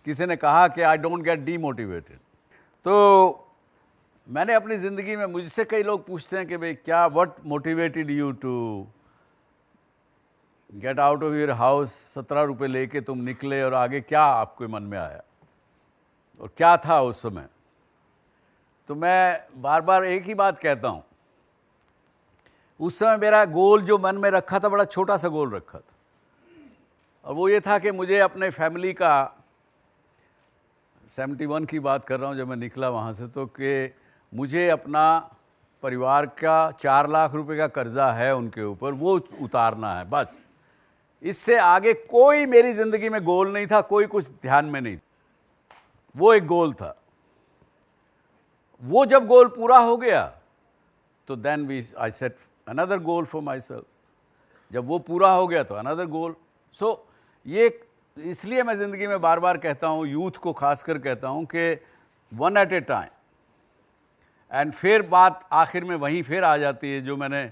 [SPEAKER 17] किसी ने कहा कि आई डोंट गेट डीमोटिवेटेड। तो मैंने अपनी ज़िंदगी में, मुझसे कई लोग पूछते हैं कि भाई क्या what motivated you to get out of your house, 17 रुपये लेके तुम निकले, और आगे क्या आपके मन में आया और क्या था उस समय? तो मैं बार बार एक ही बात कहता हूँ, उस समय मेरा गोल जो मन में रखा था बड़ा छोटा सा गोल रखा था, और वो ये था कि मुझे अपने फैमिली का, 71 की बात कर रहा हूँ जब मैं निकला वहाँ से, तो कि मुझे अपना परिवार का 4 लाख रुपए का कर्जा है उनके ऊपर, वो उतारना है बस। इससे आगे कोई मेरी जिंदगी में गोल नहीं था, कोई कुछ ध्यान में नहीं। वो एक गोल था। वो जब गोल पूरा हो गया तो then I set another goal for myself. जब वो पूरा हो गया तो अनदर गोल। सो ये इसलिए मैं जिंदगी में बार बार कहता हूँ, यूथ को खासकर कहता हूँ कि one at a time. And फिर बात आखिर में वहीं फिर आ जाती है जो मैंने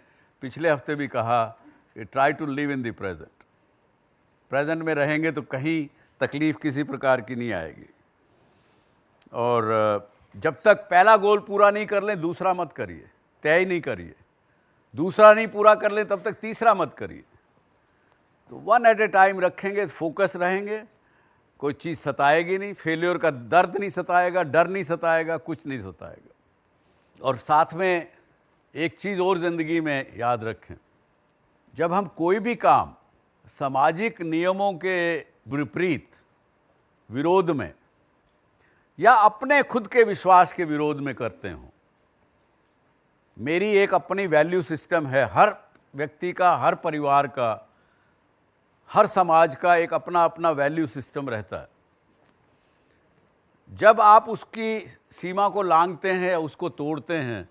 [SPEAKER 17] पिछले हफ्ते भी कहा कि try to live in the present. Present में रहेंगे तो कहीं तकलीफ किसी प्रकार की नहीं आएगी। और जब तक पहला गोल पूरा नहीं कर लें दूसरा मत करिए, तय नहीं करिए। दूसरा नहीं पूरा कर लें तब तक तीसरा मत करिए। तो वन एट ए टाइम रखेंगे, फोकस रहेंगे, कोई चीज़ सताएगी नहीं, फेल्योर का दर्द नहीं सताएगा, डर नहीं सताएगा, कुछ नहीं सताएगा। और साथ में एक चीज़ और ज़िंदगी में याद रखें, जब हम कोई भी काम सामाजिक नियमों के विपरीत, विरोध में या अपने खुद के विश्वास के विरोध में करते हो, मेरी एक अपनी वैल्यू सिस्टम है। हर व्यक्ति का, हर परिवार का, हर समाज का एक अपना अपना वैल्यू सिस्टम रहता है। जब आप उसकी सीमा को लांघते हैं या उसको तोड़ते हैं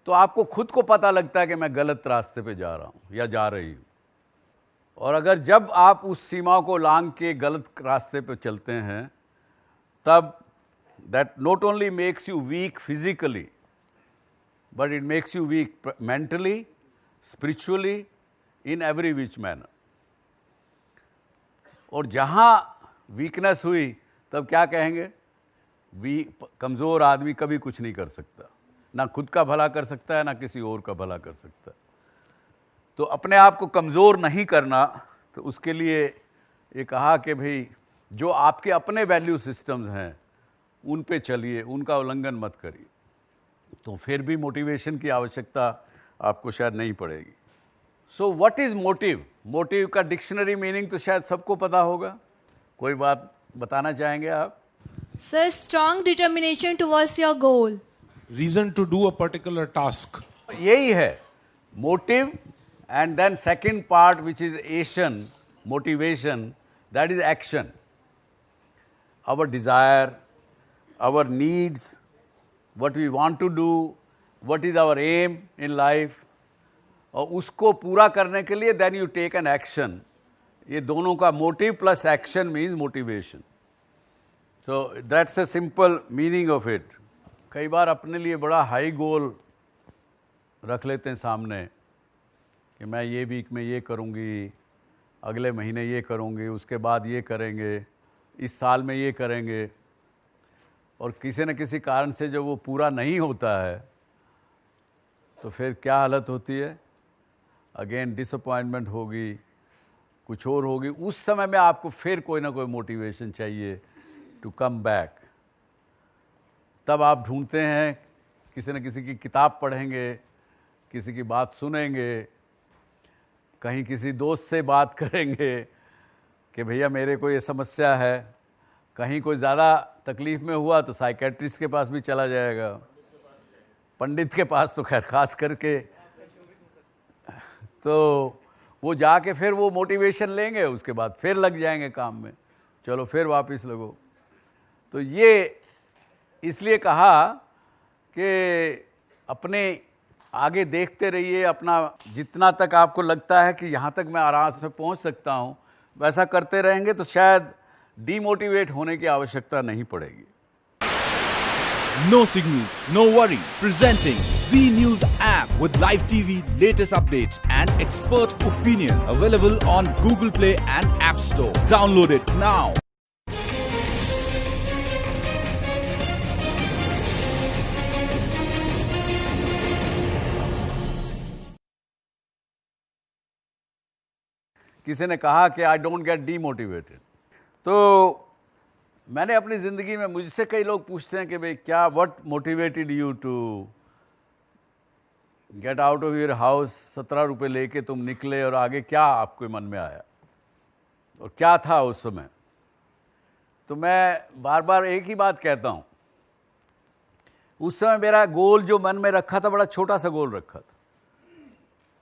[SPEAKER 17] तो आपको खुद को पता लगता है कि मैं गलत रास्ते पे जा रहा हूं या जा रही हूं। और अगर जब आप उस सीमा को लांघ के गलत रास्ते पे चलते हैं तब that not only makes you weak physically, but it makes you weak mentally, spiritually, in every which manner. और जहाँ वीकनेस हुई तब क्या कहेंगे? कमज़ोर आदमी कभी कुछ नहीं कर सकता, ना खुद का भला कर सकता है, ना किसी और का भला कर सकता है। तो अपने आप को कमज़ोर नहीं करना, तो उसके लिए ये कहा कि भाई जो आपके अपने वैल्यू सिस्टम्स हैं उन पे चलिए, उनका उल्लंघन मत करिए। तो फिर भी मोटिवेशन की आवश्यकता आपको शायद नहीं पड़ेगी। So what is motive? Motive का डिक्शनरी मीनिंग तो शायद सबको पता होगा। कोई बात बताना चाहेंगे आप?
[SPEAKER 18] Sir, strong determination towards your goal.
[SPEAKER 19] Reason to do a particular task.
[SPEAKER 17] यही है motive. And then second part which is action, motivation, that is action. Our desire, our needs, what we want to do, what is our aim in life, और उसको पूरा करने के लिए then you take an action। ये दोनों का motive plus action means motivation। So that's a simple meaning of it। कई बार अपने लिए बड़ा हाई गोल रख लेते हैं सामने कि मैं ये वीक में ये करूँगी, अगले महीने ये करूँगी, उसके बाद ये करेंगे, इस साल में ये करेंगे। और किसी न किसी कारण से जब वो पूरा नहीं होता है तो फिर क्या हालत होती है? अगेन डिसअपॉइंटमेंट होगी, कुछ और होगी। उस समय में आपको फिर कोई ना कोई मोटिवेशन चाहिए टू कम बैक। तब आप ढूंढते हैं, किसी न किसी की किताब पढ़ेंगे, किसी की बात सुनेंगे, कहीं किसी दोस्त से बात करेंगे कि भैया मेरे को ये समस्या है। कहीं कोई ज़्यादा तकलीफ में हुआ तो साइकेट्रिस्ट के पास भी चला जाएगा, पंडित के पास तो खैर खास करके। तो वो जाके फिर वो मोटिवेशन लेंगे, उसके बाद फिर लग जाएंगे काम में, चलो फिर वापस लगो। तो ये इसलिए कहा कि अपने आगे देखते रहिए, अपना जितना तक आपको लगता है कि यहाँ तक मैं आराम से पहुँच सकता हूँ वैसा करते रहेंगे तो शायद डीमोटिवेट होने की आवश्यकता नहीं पड़ेगी।
[SPEAKER 20] No signal, no worry. Presenting Z News app with live TV, latest updates and expert opinion. Available on Google Play and App Store. Download it now.
[SPEAKER 17] किसी ने कहा कि आई डोंट गेट डीमोटिवेटेड। तो मैंने अपनी ज़िंदगी में, मुझसे कई लोग पूछते हैं कि भाई क्या what motivated you to get out of your house, 17 रुपये लेके तुम निकले और आगे क्या आपके मन में आया और क्या था उस समय? तो मैं बार बार एक ही बात कहता हूँ, उस समय मेरा गोल जो मन में रखा था बड़ा छोटा सा गोल रखा था,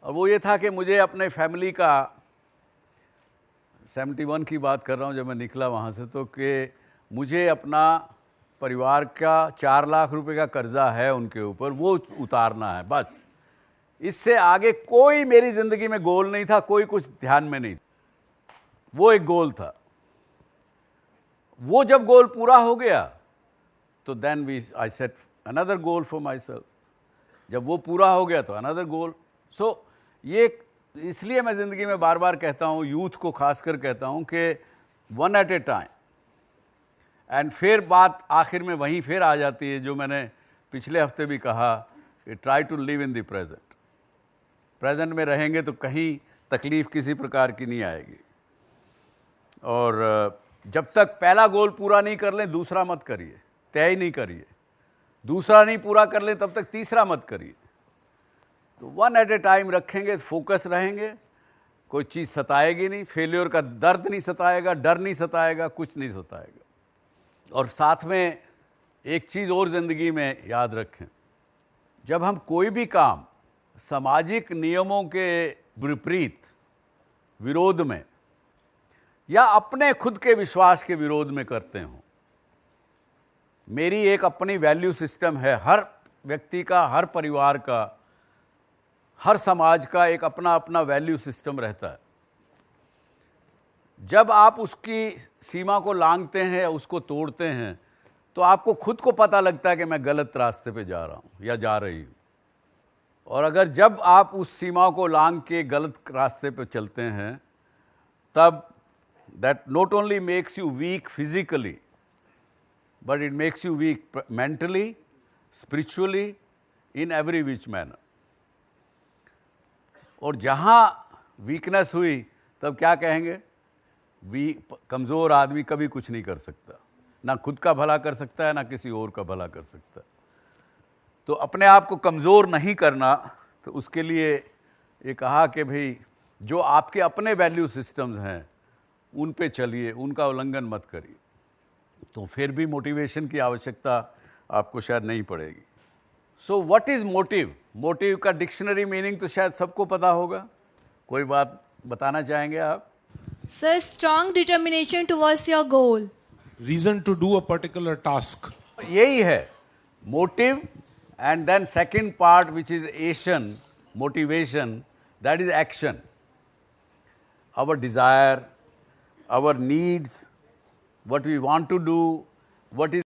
[SPEAKER 17] और वो ये था कि मुझे अपने फैमिली का 71 की बात कर रहा हूँ, जब मैं निकला वहाँ से, तो कि मुझे अपना परिवार का 4 लाख रुपए का कर्जा है उनके ऊपर, वो उतारना है बस। इससे आगे कोई मेरी ज़िंदगी में गोल नहीं था, कोई कुछ ध्यान में नहीं। वो एक गोल था। वो जब गोल पूरा हो गया तो then I set another goal for myself. जब वो पूरा हो गया तो अनदर गोल। सो ये इसलिए मैं ज़िंदगी में बार बार कहता हूँ, यूथ को खासकर कहता हूँ कि one at a time. And फिर बात आखिर में वहीं फिर आ जाती है जो मैंने पिछले हफ्ते भी कहा कि try to live in the present. Present में रहेंगे तो कहीं तकलीफ़ किसी प्रकार की नहीं आएगी। और जब तक पहला गोल पूरा नहीं कर लें दूसरा मत करिए, तय नहीं करिए। दूसरा नहीं पूरा कर लें तब तक तीसरा मत करिए। तो वन एट ए टाइम रखेंगे, फोकस रहेंगे, कोई चीज़ सताएगी नहीं, फेलियर का दर्द नहीं सताएगा, डर नहीं सताएगा, कुछ नहीं सताएगा। और साथ में एक चीज़ और ज़िंदगी में याद रखें, जब हम कोई भी काम सामाजिक नियमों के विपरीत, विरोध में या अपने खुद के विश्वास के विरोध में करते हो, मेरी एक अपनी वैल्यू सिस्टम है, हर व्यक्ति का, हर परिवार का, हर समाज का एक अपना अपना वैल्यू सिस्टम रहता है। जब आप उसकी सीमा को लांघते हैं या उसको तोड़ते हैं तो आपको खुद को पता लगता है कि मैं गलत रास्ते पे जा रहा हूं या जा रही हूं। और अगर जब आप उस सीमा को लांघ के गलत रास्ते पे चलते हैं, तब that not only makes you weak physically but it makes you weak mentally, spiritually, in every which manner. और जहां वीकनेस हुई तब क्या कहेंगे, कमज़ोर आदमी कभी कुछ नहीं कर सकता, ना खुद का भला कर सकता है ना किसी और का भला कर सकता है। तो अपने आप को कमज़ोर नहीं करना, तो उसके लिए ये कहा कि भाई जो आपके अपने वैल्यू सिस्टम्स हैं उन पे चलिए, उनका उल्लंघन मत करिए। तो फिर भी मोटिवेशन की आवश्यकता आपको शायद नहीं पड़ेगी। So what is motive? Motive का डिक्शनरी मीनिंग तो शायद सबको पता होगा। कोई बात बताना चाहेंगे आप?
[SPEAKER 18] Sir, strong determination towards your goal.
[SPEAKER 19] Reason to do a particular task.
[SPEAKER 17] यही है motive, and then second part which is action, motivation, that is action. Our desire, our needs, what we want to do, what is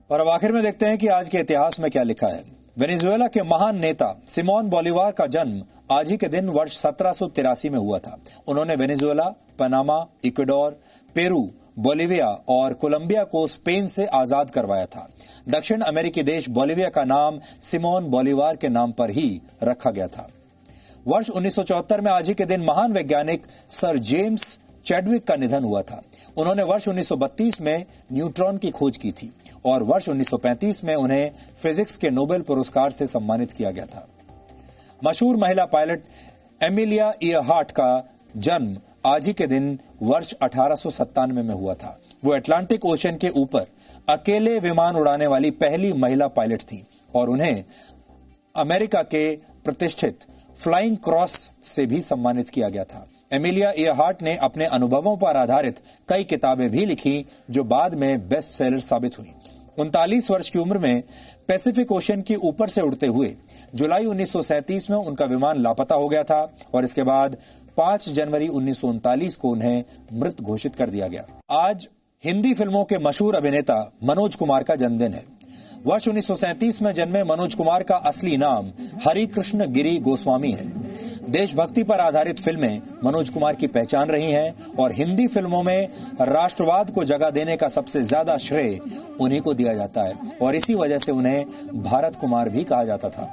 [SPEAKER 1] और अब आखिर में देखते हैं कि आज के इतिहास में क्या लिखा है। वेनेजुएला के महान नेता सिमोन बोलीवार का जन्म आज ही के दिन वर्ष 1783 में हुआ था। उन्होंने Venezuela, Panama, Ecuador, Peru, Bolivia और कोलंबिया को स्पेन से आजाद करवाया था। दक्षिण अमेरिकी देश बोलिविया का नाम सिमोन बोलीवार के नाम पर ही रखा गया था। वर्ष 1974 में आज ही के दिन महान वैज्ञानिक सर जेम्स चैडविक का निधन हुआ था। उन्होंने वर्ष 1932 में न्यूट्रॉन की खोज की थी और वर्ष 1935 में उन्हें फिजिक्स के नोबेल पुरस्कार से सम्मानित किया गया था। मशहूर महिला पायलट एमिलिया इयरहार्ट का जन्म आज ही के दिन वर्ष 1897 में हुआ था। वो अटलांटिक ओशन के ऊपर अकेले विमान उड़ाने वाली पहली महिला पायलट थी और उन्हें अमेरिका के प्रतिष्ठित फ्लाइंग क्रॉस से भी सम्मानित किया गया था। एमिलिया इयरहार्ट ने अपने अनुभवों पर आधारित कई किताबें भी लिखी जो बाद में बेस्ट सेलर साबित हुई। 39 वर्ष की उम्र में पैसिफिक ओशन के ऊपर से उड़ते हुए जुलाई 1937 में उनका विमान लापता हो गया था और इसके बाद 5 जनवरी 1939 को उन्हें मृत घोषित कर दिया गया। आज हिंदी फिल्मों के मशहूर अभिनेता मनोज कुमार का जन्मदिन है। वर्ष 1937 में जन्मे मनोज कुमार का असली नाम हरिकृष्ण गिरी गोस्वामी है। देशभक्ति पर आधारित फिल्में मनोज कुमार की पहचान रही हैं और हिंदी फिल्मों में राष्ट्रवाद को जगह देने का सबसे ज्यादा श्रेय उन्हीं को दिया जाता है और इसी वजह से उन्हें भारत कुमार भी कहा जाता था।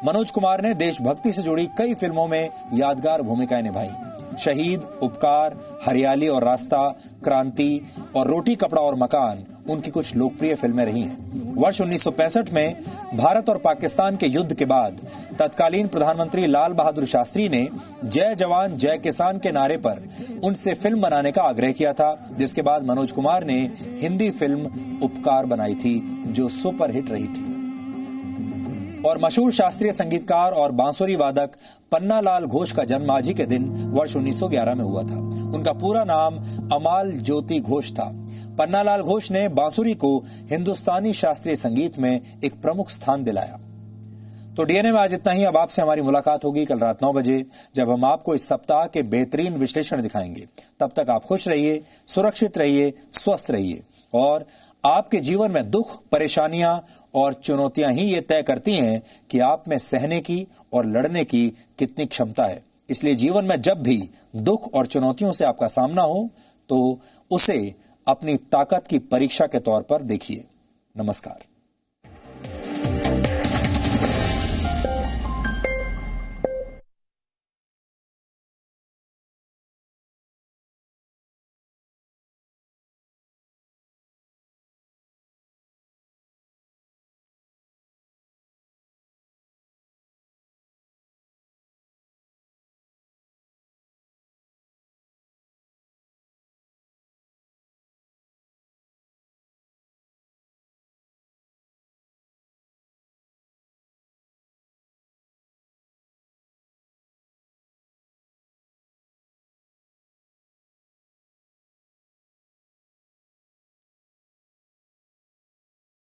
[SPEAKER 1] मनोज कुमार ने देशभक्ति से जुड़ी कई फिल्मों में यादगार भूमिकाएं निभाई। शहीद, उपकार, हरियाली और रास्ता, क्रांति और रोटी कपड़ा और मकान उनकी कुछ लोकप्रिय फिल्में रही हैं। वर्ष 1965 में भारत और पाकिस्तान के युद्ध के बाद तत्कालीन प्रधानमंत्री लाल बहादुर शास्त्री ने जय जवान जय किसान के नारे पर उनसे फिल्म बनाने का आग्रह किया था, जिसके बाद मनोज कुमार ने हिंदी फिल्म उपकार बनाई थी, जो सुपरहिट रही थी। और मशहूर शास्त्रीय संगीतकार और बांसुरी वादक पन्नालाल घोष का जन्म आज ही के दिन वर्ष 1911 में हुआ था। उनका पूरा नाम अमाल ज्योति घोष था। पन्नालाल घोष ने बांसुरी को हिंदुस्तानी शास्त्रीय संगीत में एक प्रमुख स्थान दिलाया। तो डीएनए में आज इतना ही। अब आपसे हमारी मुलाकात होगी कल रात 9 बजे, जब हम आपको इस सप्ताह के बेहतरीन विश्लेषण दिखाएंगे। तब तक आप खुश रहिए, सुरक्षित रहिए, स्वस्थ रहिए। और आपके जीवन में दुख, परेशानियां और चुनौतियां ही ये तय करती हैं कि आप में सहने की और लड़ने की कितनी क्षमता है। इसलिए जीवन में जब भी दुख और चुनौतियों से आपका सामना हो तो उसे अपनी ताकत की परीक्षा के तौर पर देखिए। नमस्कार।